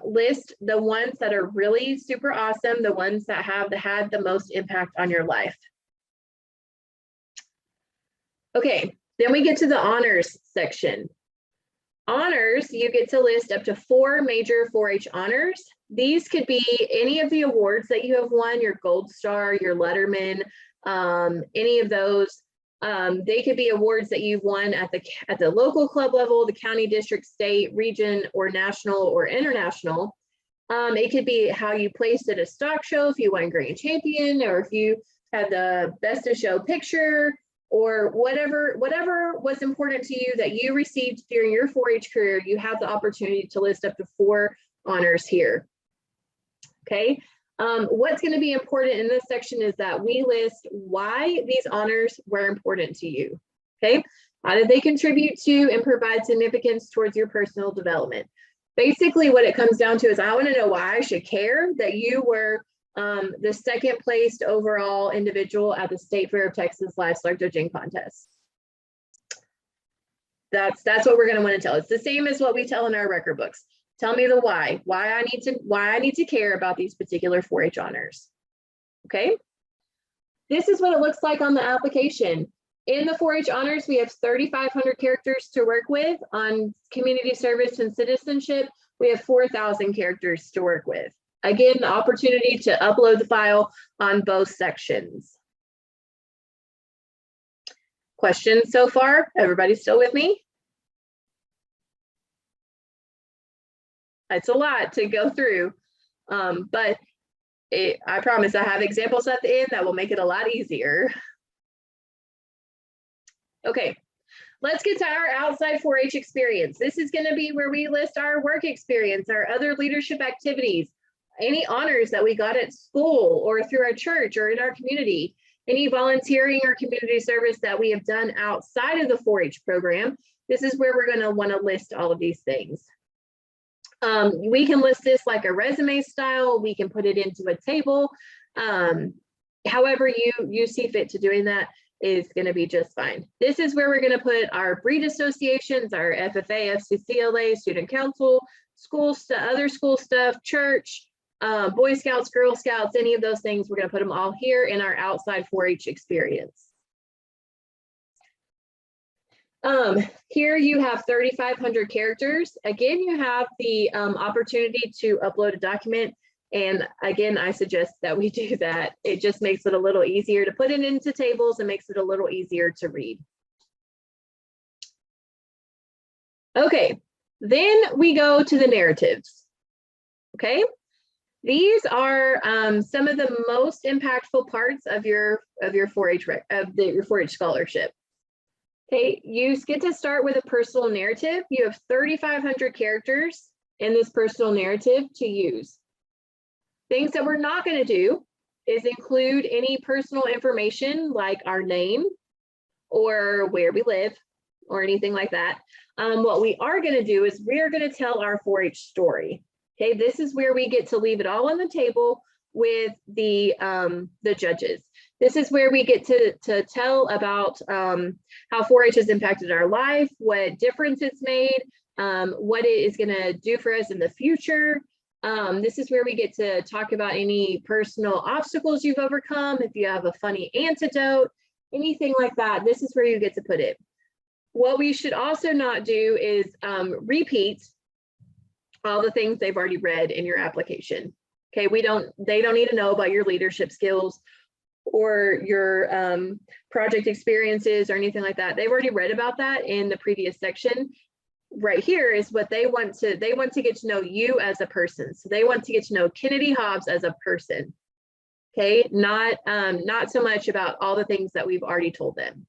List the ones that are really super awesome, the ones that have had the most impact on your life. Okay, then we get to the honors section. Honors, you get to list up to 4 major 4-H honors. These could be any of the awards that you have won, your Gold Star, your Letterman, any of those. They could be awards that you've won at the local club level, the county, district, state, region, or national or international. It could be how you placed at a stock show, if you won grand champion, or if you had the best of show picture, or whatever was important to you that you received during your 4-H career. You have the opportunity to list up to 4 honors here. Okay. What's going to be important in this section is that we list why these honors were important to you. Okay, how did they contribute to and provide significance towards your personal development? Basically, what it comes down to is I want to know why I should care that you were the 2nd placed overall individual at the State Fair of Texas Livestock Judging Contest. That's what we're going to want to tell. It's the same as what we tell in our record books. Tell me the why I need to care about these particular 4-H honors. Okay. This is what it looks like on the application. In the 4-H honors, we have 3,500 characters to work with. On community service and citizenship, we have 4,000 characters to work with. Again, the opportunity to upload the file on both sections. Questions so far? Everybody still with me? It's a lot to go through, but I promise I have examples at the end that will make it a lot easier. Okay, let's get to our outside 4-H experience. This is going to be where we list our work experience, our other leadership activities, any honors that we got at school or through our church or in our community, any volunteering or community service that we have done outside of the 4-H program. This is where we're going to want to list all of these things. We can list this like a resume style. We can put it into a table. However you see fit to doing that is going to be just fine. This is where we're going to put our breed associations, our FFA, FCCLA, student council, school stuff, other school stuff, church, Boy Scouts, Girl Scouts, any of those things. We're going to put them all here in our outside 4-H experience. Here you have 3,500 characters. Again, you have the opportunity to upload a document. And again, I suggest that we do that. It just makes it a little easier to put it into tables and makes it a little easier to read. Okay, then we go to the narratives. Okay, these are some of the most impactful parts of your 4-H your 4-H scholarship. Okay, you get to start with a personal narrative. You have 3,500 characters in this personal narrative to use. Things that we're not going to do is include any personal information like our name or where we live or anything like that. What we are going to do is we're going to tell our 4-H story. Okay, this is where we get to leave it all on the table with the judges. This is where we get to tell about how 4-H has impacted our life, what difference it's made, what it is going to do for us in the future. This is where we get to talk about any personal obstacles you've overcome. If you have a funny antidote, anything like that, this is where you get to put it. What we should also not do is repeat all the things they've already read in your application. Okay, they don't need to know about your leadership skills or your project experiences or anything like that. They've already read about that in the previous section. Right here is what they want to get to know you as a person. So they want to get to know Kennedy Hobbs as a person. Okay, not so much about all the things that we've already told them.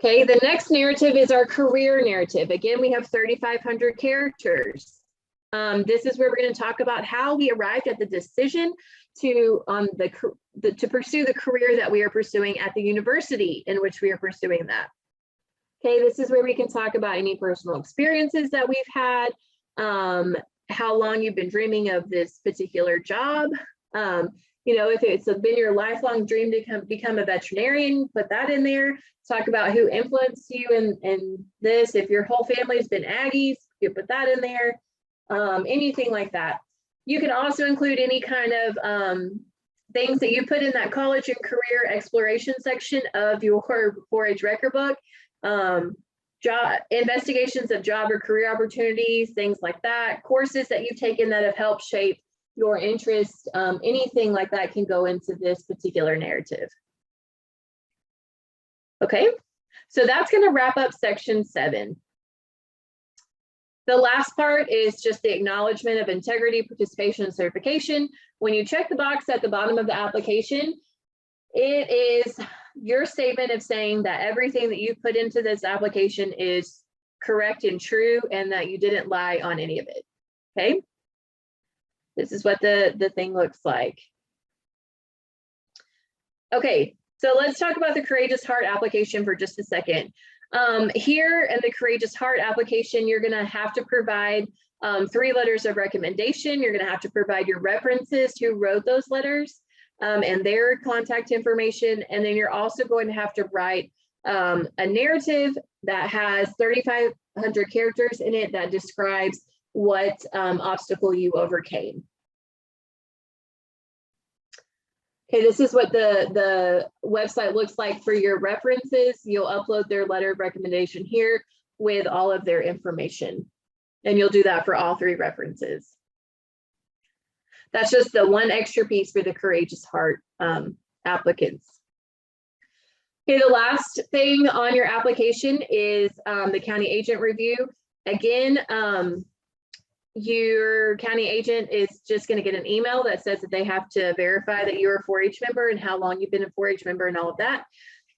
Okay, the next narrative is our career narrative. Again, we have 3,500 characters. This is where we're going to talk about how we arrived at the decision to pursue the career that we are pursuing at the university in which we are pursuing that. Okay, this is where we can talk about any personal experiences that we've had, how long you've been dreaming of this particular job. You know, if it's been your lifelong dream to become a veterinarian, put that in there. Talk about who influenced you in this. If your whole family has been Aggies, you put that in there. Anything like that. You can also include any kind of things that you put in that college and career exploration section of your 4-H record book. Job investigations of job or career opportunities, things like that, courses that you've taken that have helped shape your interest, anything like that can go into this particular narrative. Okay, so that's going to wrap up section 7. The last part is just the acknowledgement of integrity, participation, and certification. When you check the box at the bottom of the application, it is your statement of saying that everything that you put into this application is correct and true and that you didn't lie on any of it. Okay, this is what the thing looks like. Okay, so let's talk about the Courageous Heart application for just a second. Here in the Courageous Heart application, you're going to have to provide 3 letters of recommendation. You're going to have to provide your references who wrote those letters and their contact information. And then you're also going to have to write a narrative that has 3,500 characters in it that describes what obstacle you overcame. Okay, this is what the website looks like for your references. You'll upload their letter of recommendation here with all of their information. And you'll do that for all 3 references. That's just the one extra piece for the Courageous Heart applicants. Okay, the last thing on your application is the county agent review. Again, your county agent is just going to get an email that says that they have to verify that you're a 4-H member and how long you've been a 4-H member and all of that.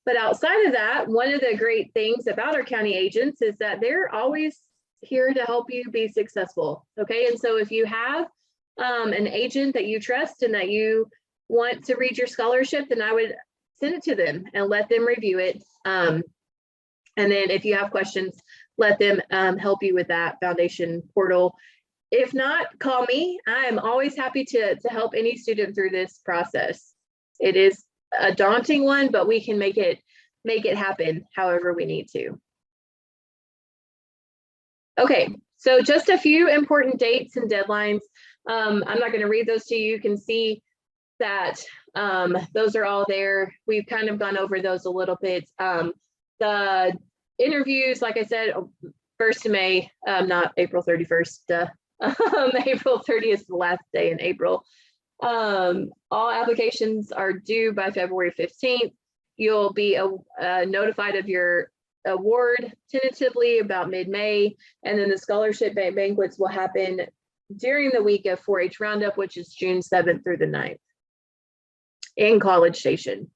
But outside of that, one of the great things about our county agents is that they're always here to help you be successful. Okay, and so if you have an agent that you trust and that you want to read your scholarship, then I would send it to them and let them review it. And then if you have questions, let them help you with that foundation portal. If not, call me. I am always happy to help any student through this process. It is a daunting one, but we can make it happen however we need to. Okay, so just a few important dates and deadlines. I'm not going to read those to you. You can see that those are all there. We've kind of gone over those a little bit. The interviews, like I said, 1st of May, not April 31st. April 30th is the last day in April. All applications are due by February 15th. You'll be notified of your award tentatively about mid-May, and then the scholarship banquets will happen during the week of 4-H Roundup, which is June 7th through the 9th in College Station.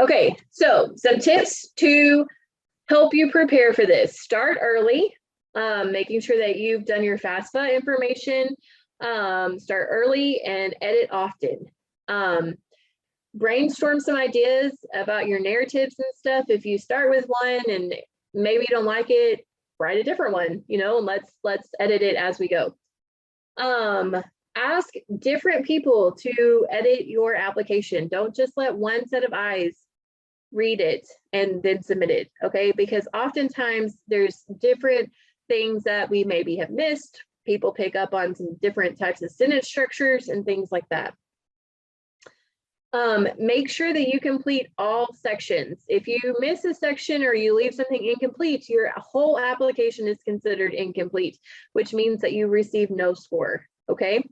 Okay, so some tips to help you prepare for this. Start early, making sure that you've done your FAFSA information. Start early and edit often. Brainstorm some ideas about your narratives and stuff. If you start with one and maybe you don't like it, write a different one, you know, and let's edit it as we go. Ask different people to edit your application. Don't just let one set of eyes read it and then submit it, okay? Because oftentimes there's different things that we maybe have missed. People pick up on some different types of sentence structures and things like that. Make sure that you complete all sections. If you miss a section or you leave something incomplete, your whole application is considered incomplete, which means that you receive no score, okay?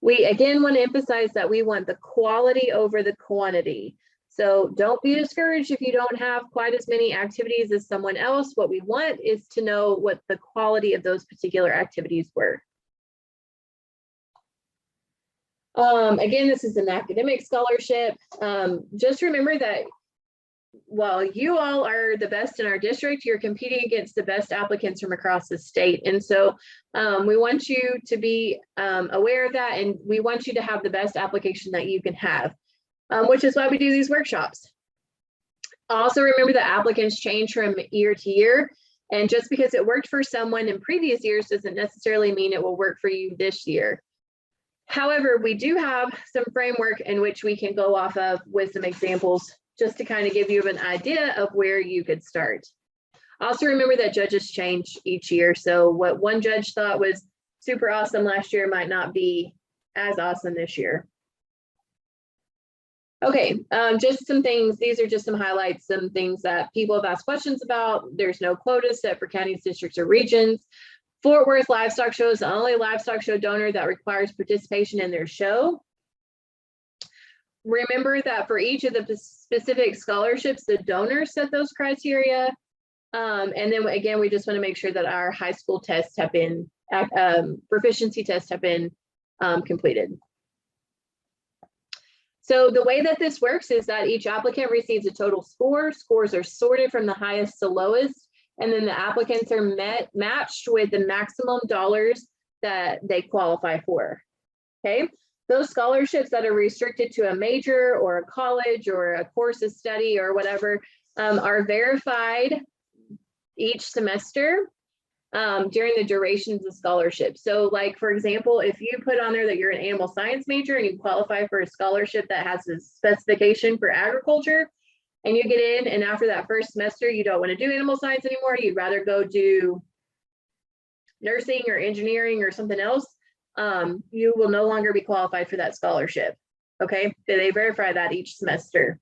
We again want to emphasize that we want the quality over the quantity. So don't be discouraged if you don't have quite as many activities as someone else. What we want is to know what the quality of those particular activities were. Again, this is an academic scholarship. Just remember that while you all are the best in our district, you're competing against the best applicants from across the state. And so we want you to be aware of that, and we want you to have the best application that you can have, which is why we do these workshops. Also remember that applicants change from year to year, and just because it worked for someone in previous years doesn't necessarily mean it will work for you this year. However, we do have some framework in which we can go off of with some examples just to kind of give you an idea of where you could start. Also remember that judges change each year. So what one judge thought was super awesome last year might not be as awesome this year. Okay, just some things. These are just some highlights, some things that people have asked questions about. There's no quotas set for counties, districts, or regions. Fort Worth Livestock Show is the only livestock show donor that requires participation in their show. Remember that for each of the specific scholarships, the donors set those criteria. And then again, we just want to make sure that our high school tests have been, proficiency tests have been completed. So the way that this works is that each applicant receives a total score. Scores are sorted from the highest to lowest, and then the applicants are matched with the maximum dollars that they qualify for, okay? Those scholarships that are restricted to a major or a college or a course of study or whatever are verified each semester during the duration of the scholarship. So like, for example, if you put on there that you're an animal science major and you qualify for a scholarship that has a specification for agriculture, and you get in, and after that first semester, you don't want to do animal science anymore, you'd rather go do nursing or engineering or something else, you will no longer be qualified for that scholarship, okay? They verify that each semester.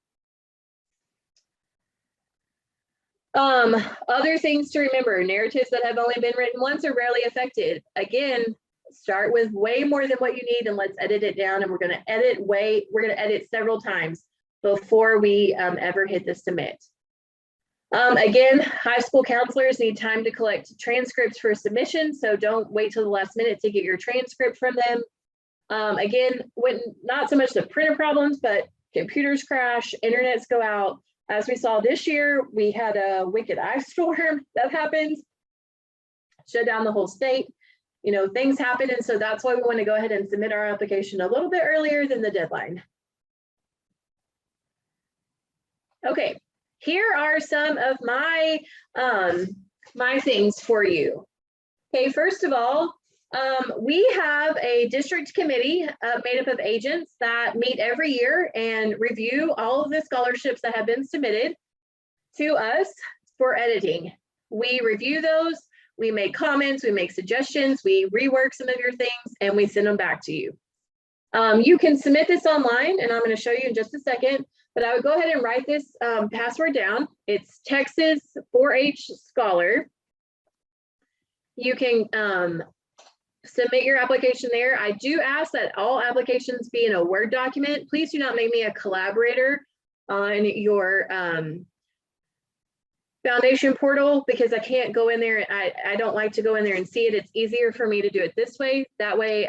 Other things to remember, narratives that have only been written once are rarely affected. Again, start with way more than what you need and let's edit it down, and we're gonna edit several times before we ever hit the submit. Again, high school counselors need time to collect transcripts for submission, so don't wait till the last minute to get your transcript from them. Again, when not so much the printer problems, but computers crash, internets go out. As we saw this year, we had a wicked ice storm that happened, shut down the whole state. You know, things happen, and so that's why we want to go ahead and submit our application a little bit earlier than the deadline. Okay, here are some of my my things for you. Okay, first of all, we have a district committee made up of agents that meet every year and review all of the scholarships that have been submitted to us for editing. We review those, we make comments, we make suggestions, we rework some of your things, and we send them back to you. You can submit this online, and I'm going to show you in just a second, but I would go ahead and write this password down. It's Texas 4-H Scholar. You can submit your application there. I do ask that all applications be in a Word document. Please do not make me a collaborator on your foundation portal, because I can't go in there. I don't like to go in there and see it. It's easier for me to do it this way. That way,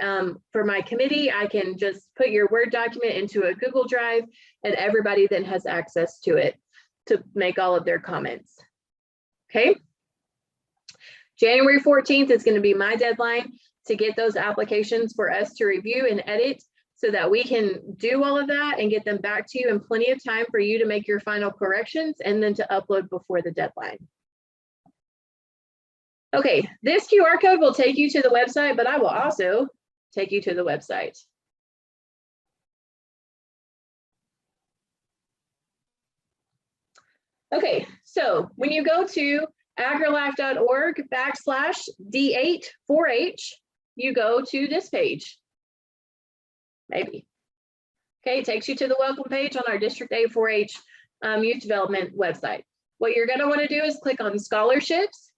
for my committee, I can just put your Word document into a Google Drive, and everybody then has access to it to make all of their comments. Okay. January 14th is going to be my deadline to get those applications for us to review and edit, so that we can do all of that and get them back to you in plenty of time for you to make your final corrections and then to upload before the deadline. Okay, this QR code will take you to the website, but I will also take you to the website. Okay, so when you go to agrilife.org/D8-4H, you go to this page. Maybe. Okay, it takes you to the welcome page on our District 8-4H Youth Development website. What you're going to want to do is click on scholarships.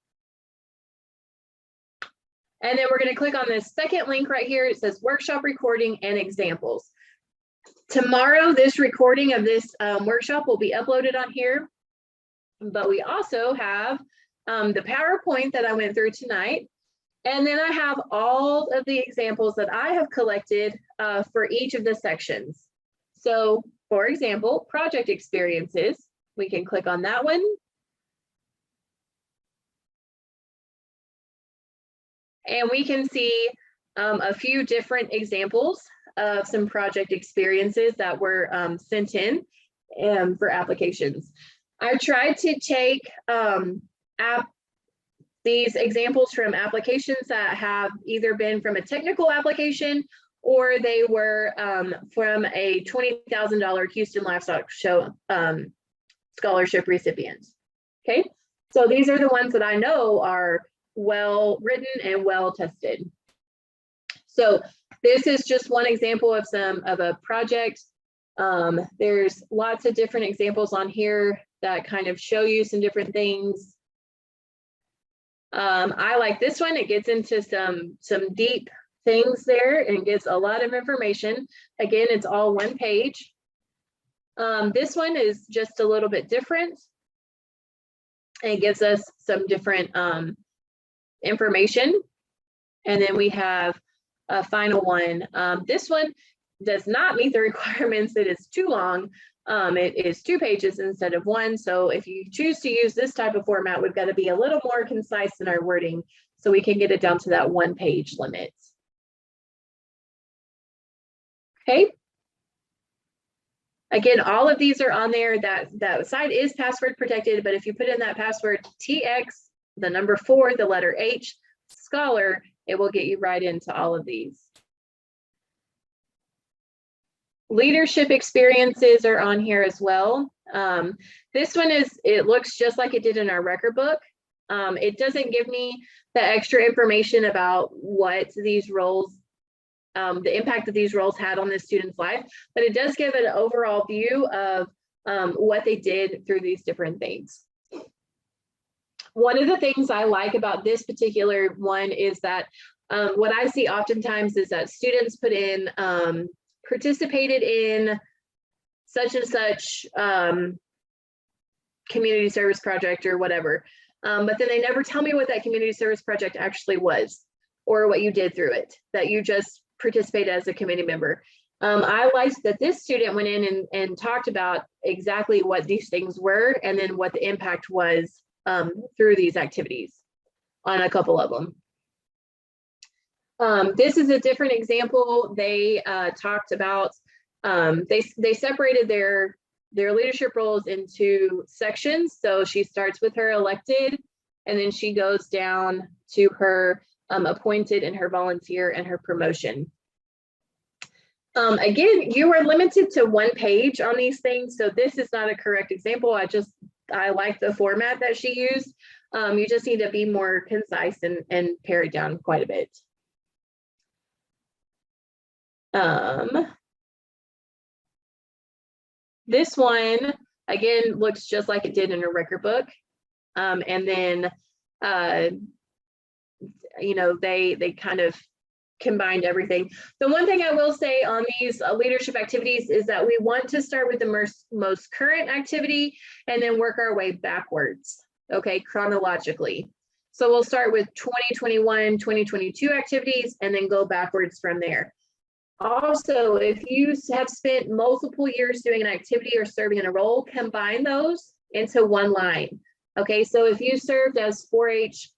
And then we're going to click on this second link right here. It says workshop recording and examples. Tomorrow, this recording of this workshop will be uploaded on here. But we also have the PowerPoint that I went through tonight. And then I have all of the examples that I have collected for each of the sections. So, for example, project experiences, we can click on that one. And we can see a few different examples of some project experiences that were sent in for applications. I tried to take these examples from applications that have either been from a technical application or they were from a $20,000 Houston Livestock Show scholarship recipient. Okay, so these are the ones that I know are well written and well tested. So this is just one example of a project. There's lots of different examples on here that kind of show you some different things. I like this one. It gets into some deep things there and gives a lot of information. Again, it's all one page. This one is just a little bit different. And it gives us some different information. And then we have a final one. This one does not meet the requirements. It is too long. It is 2 pages instead of 1. So if you choose to use this type of format, we've got to be a little more concise in our wording so we can get it down to that 1-page limit. Okay. Again, all of these are on there. That site is password protected, but if you put in that password TX, the number 4, the letter H, Scholar, it will get you right into all of these. Leadership experiences are on here as well. This one it looks just like it did in our record book. It doesn't give me the extra information about what these roles, the impact that these roles had on the student's life, but it does give an overall view of what they did through these different things. One of the things I like about this particular one is that what I see oftentimes is that students put in participated in such and such community service project or whatever, but then they never tell me what that community service project actually was or what you did through it, that you just participated as a committee member. I liked that this student went in and talked about exactly what these things were and then what the impact was through these activities on a couple of them. This is a different example. They talked about, they separated their leadership roles into sections. So she starts with her elected, and then she goes down to her appointed and her volunteer and her promotion. Again, you are limited to 1 page on these things. So this is not a correct example. I like the format that she used. You just need to be more concise and pare it down quite a bit. This one, again, looks just like it did in a record book. And then, you know, they kind of combined everything. The one thing I will say on these leadership activities is that we want to start with the most current activity and then work our way backwards, okay, chronologically. So we'll start with 2021, 2022 activities and then go backwards from there. Also, if you have spent multiple years doing an activity or serving in a role, combine those into one line. Okay, so if you served as 4-H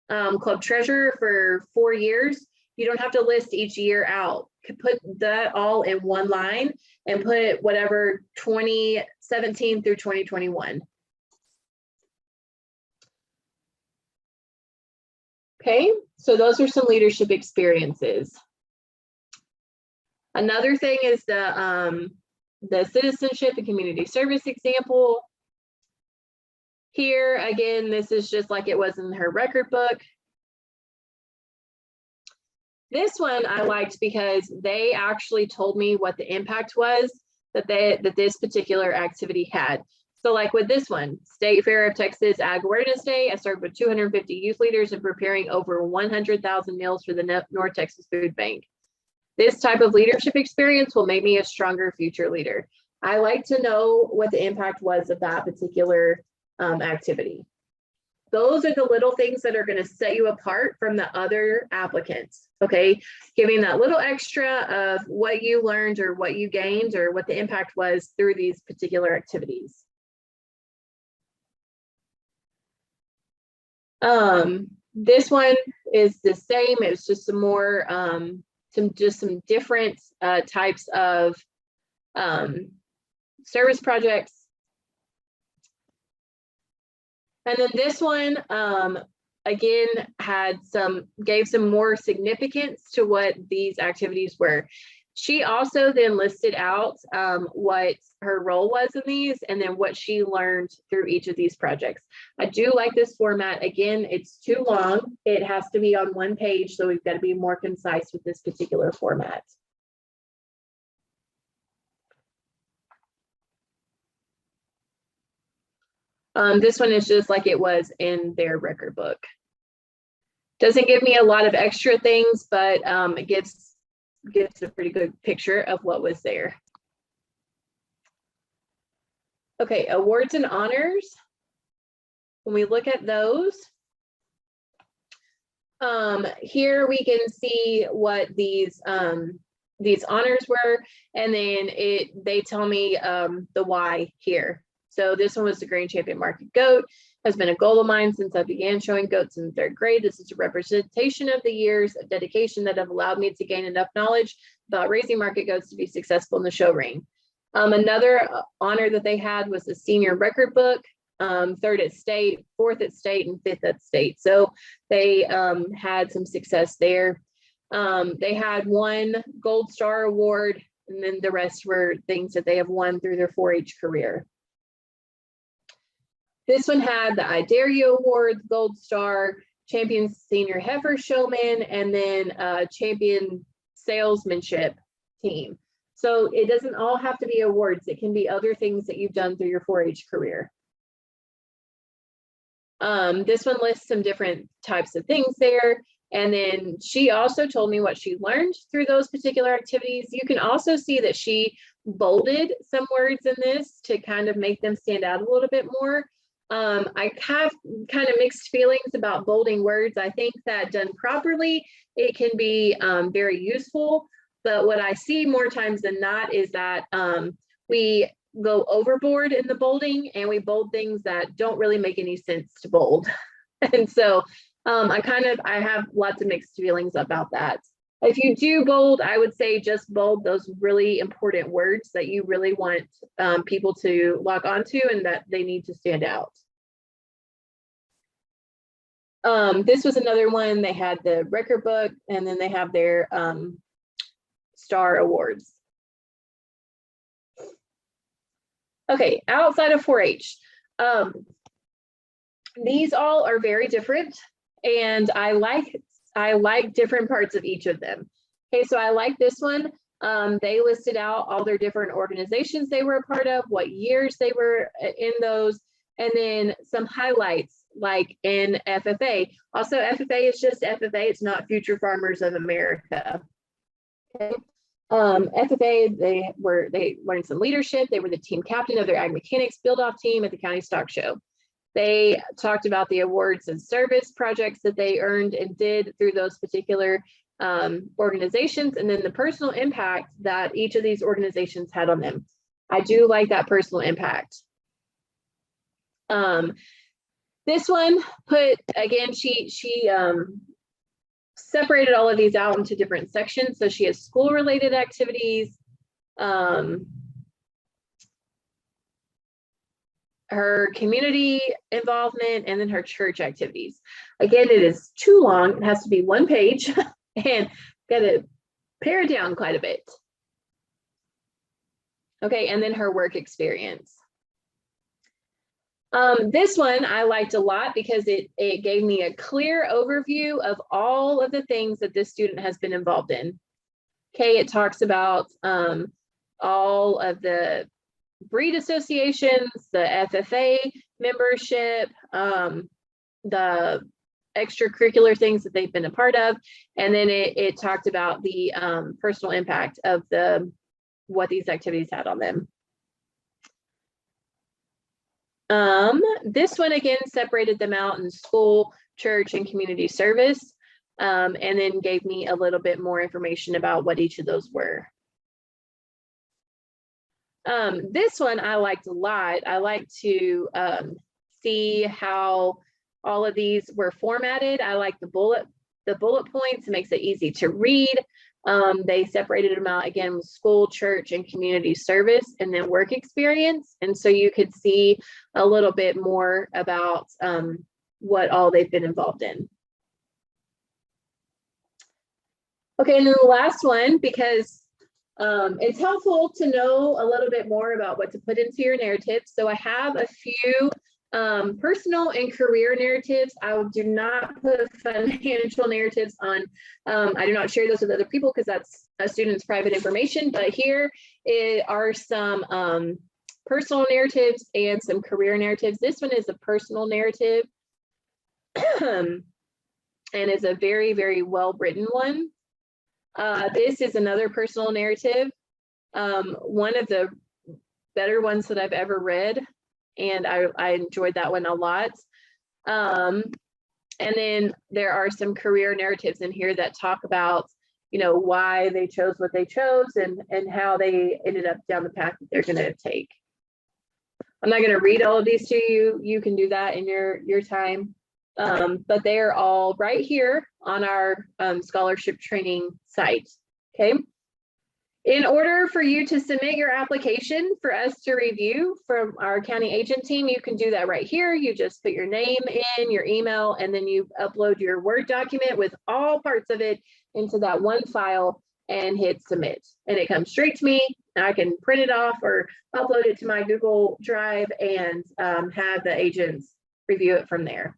club treasurer for 4 years, you don't have to list each year out. You put that all in one line and put whatever 2017 through 2021. Okay, so those are some leadership experiences. Another thing is the citizenship and community service example. Here, again, this is just like it was in her record book. This one I liked because they actually told me what the impact was that this particular activity had. So like with this one, State Fair of Texas Ag Awareness Day, I served with 250 youth leaders and preparing over 100,000 meals for the North Texas Food Bank. This type of leadership experience will make me a stronger future leader. I like to know what the impact was of that particular activity. Those are the little things that are going to set you apart from the other applicants, okay? Giving that little extra of what you learned or what you gained or what the impact was through these particular activities. This one is the same. It's just some more, some different types of service projects. And then this one, again, gave some more significance to what these activities were. She also then listed out what her role was in these and then what she learned through each of these projects. I do like this format. Again, it's too long. It has to be on 1 page, so we've got to be more concise with this particular format. This one is just like it was in their record book. Doesn't give me a lot of extra things, but it gives a pretty good picture of what was there. Okay, awards and honors. When we look at those, here we can see what these honors were, and then they tell me the why here. So this one was the Grand Champion Market Goat, has been a goal of mine since I began showing goats in 3rd grade. This is a representation of the years of dedication that have allowed me to gain enough knowledge about raising market goats to be successful in the show ring. Another honor that they had was the senior record book, 3rd at state, 4th at state, and 5th at state. So they had some success there. They had 1 Gold Star Award, and then the rest were things that they have won through their 4-H career. This one had the I Dare You Award, Gold Star, Champion Senior Heifer Showman, and then Champion Salesmanship Team. So it doesn't all have to be awards. It can be other things that you've done through your 4-H career. This one lists some different types of things there. And then she also told me what she learned through those particular activities. You can also see that she bolded some words in this to kind of make them stand out a little bit more. I have kind of mixed feelings about bolding words. I think that done properly, it can be very useful. But what I see more times than not is that we go overboard in the bolding and we bold things that don't really make any sense to bold. And so I have lots of mixed feelings about that. If you do bold, I would say just bold those really important words that you really want people to lock onto and that they need to stand out. This was another one. They had the record book, and then they have their star awards. Okay, outside of 4-H, these all are very different, and I like different parts of each of them. Okay, so I like this one. They listed out all their different organizations they were a part of, what years they were in those, and then some highlights like in FFA. Also, FFA is just FFA, it's not Future Farmers of America. Okay. FFA, they learned some leadership. They were the team captain of their ag mechanics build-off team at the county stock show. They talked about the awards and service projects that they earned and did through those particular organizations, and then the personal impact that each of these organizations had on them. I do like that personal impact. This one she separated all of these out into different sections. So she has school related activities, her community involvement, and then her church activities. Again, it is too long. It has to be one page and got to pare it down quite a bit. Okay, and then her work experience. This one I liked a lot because it gave me a clear overview of all of the things that this student has been involved in. Okay, it talks about all of the breed associations, the FFA membership, the extracurricular things that they've been a part of, and then it talked about the personal impact of what these activities had on them. This one again separated them out in school, church, and community service, and then gave me a little bit more information about what each of those were. This one I liked a lot. I like to see how all of these were formatted. I like the bullet points. It makes it easy to read. They separated them out again with school, church, and community service, and then work experience. And so you could see a little bit more about what all they've been involved in. Okay, and then the last one, because it's helpful to know a little bit more about what to put into your narrative. So I have a few personal and career narratives. I do not put financial narratives on. I do not share those with other people because that's a student's private information. But here are some personal narratives and some career narratives. This one is a personal narrative and is a very, very well written one. This is another personal narrative, one of the better ones that I've ever read, and I enjoyed that one a lot. And then there are some career narratives in here that talk about, you know, why they chose what they chose and how they ended up down the path that they're going to take. I'm not going to read all of these to you. You can do that in your time. But they are all right here on our scholarship training site. Okay. In order for you to submit your application for us to review from our county agent team, you can do that right here. You just put your name in, your email, and then you upload your Word document with all parts of it into that one file and hit submit. And it comes straight to me, and I can print it off or upload it to my Google Drive and have the agents review it from there.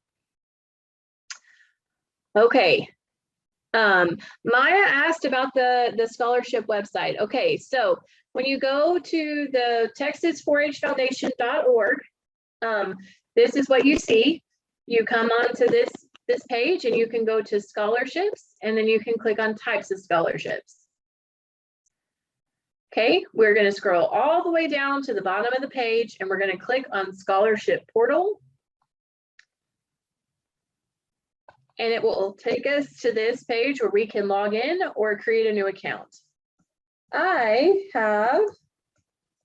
Okay. Maya asked about the scholarship website. Okay, so when you go to the texas4hfoundation.org, this is what you see. You come onto this page and you can go to scholarships, and then you can click on types of scholarships. Okay, we're going to scroll all the way down to the bottom of the page, and we're going to click on scholarship portal. And it will take us to this page where we can log in or create a new account. I have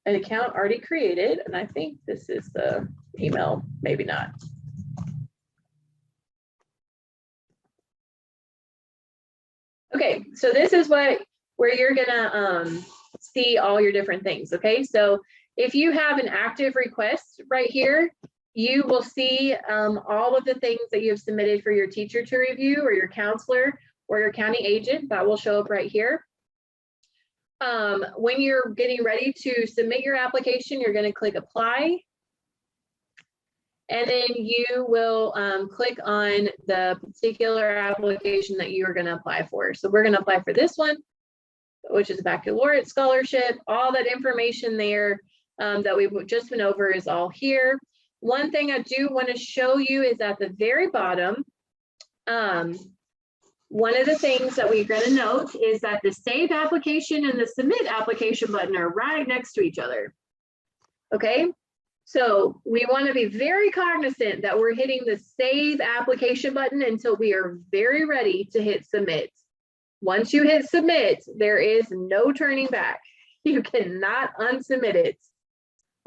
an account already created, and I think this is the email, maybe not. Okay, so this is where you're gonna see all your different things, okay? So if you have an active request right here, you will see all of the things that you have submitted for your teacher to review, or your counselor, or your county agent. That will show up right here. When you're getting ready to submit your application, you're gonna click apply. And then you will click on the particular application that you are going to apply for. So we're going to apply for this one, which is a baccalaureate scholarship. All that information there that we've just been over is all here. One thing I do want to show you is at the very bottom, one of the things that we're going to note is that the save application and the submit application button are right next to each other. Okay. So we want to be very cognizant that we're hitting the save application button until we are very ready to hit submit. Once you hit submit, there is no turning back. You cannot unsubmit it.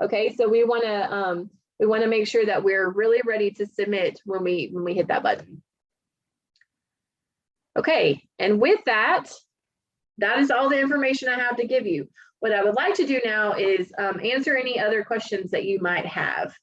Okay, so we want to make sure that we're really ready to submit when we hit that button. Okay, and with that, that is all the information I have to give you. What I would like to do now is answer any other questions that you might have.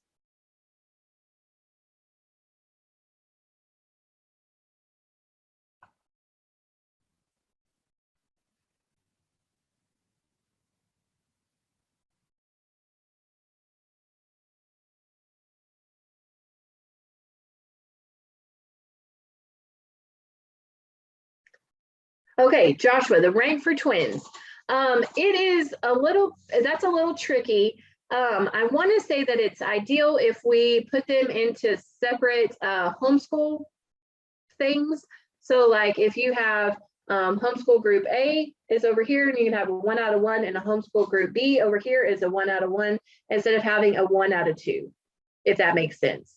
Okay, Joshua, the rank for twins. It is that's a little tricky. I want to say that it's ideal if we put them into separate homeschool things. So like if you have homeschool group A is over here, and you can have a 1 out of 1, and a homeschool group B over here is a 1 out of 1, instead of having a 1 out of 2, if that makes sense.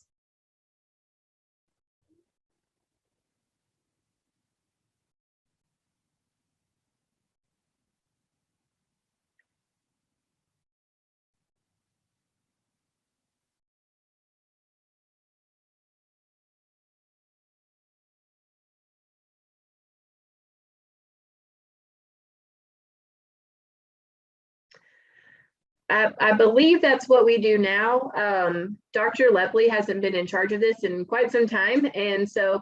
I believe that's what we do now. Dr. Lepley hasn't been in charge of this in quite some time. And so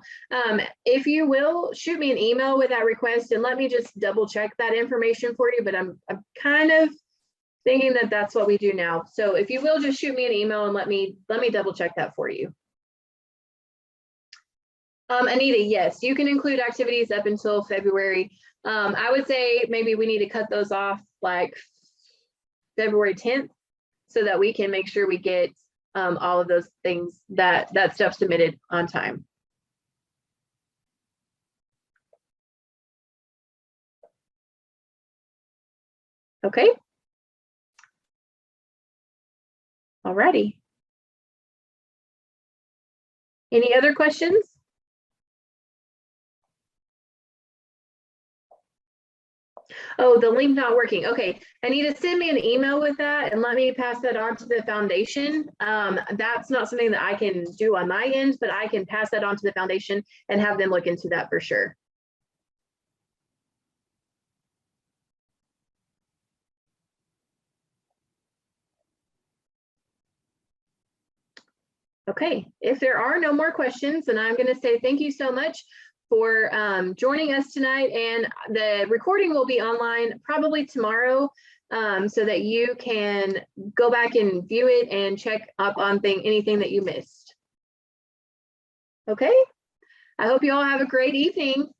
if you will, shoot me an email with that request and let me just double check that information for you. But I'm kind of thinking that that's what we do now. So if you will, just shoot me an email and let me double check that for you. Anita, yes, you can include activities up until February. I would say maybe we need to cut those off like February 10th, so that we can make sure we get all of those things, that stuff submitted on time. Okay. Alrighty. Any other questions? Oh, the link not working. Okay, I need to send me an email with that and let me pass that on to the foundation. That's not something that I can do on my end, but I can pass that on to the foundation and have them look into that for sure. Okay, if there are no more questions, then I'm going to say thank you so much for joining us tonight, and the recording will be online probably tomorrow, so that you can go back and view it and check up on anything that you missed. Okay, I hope you all have a great evening.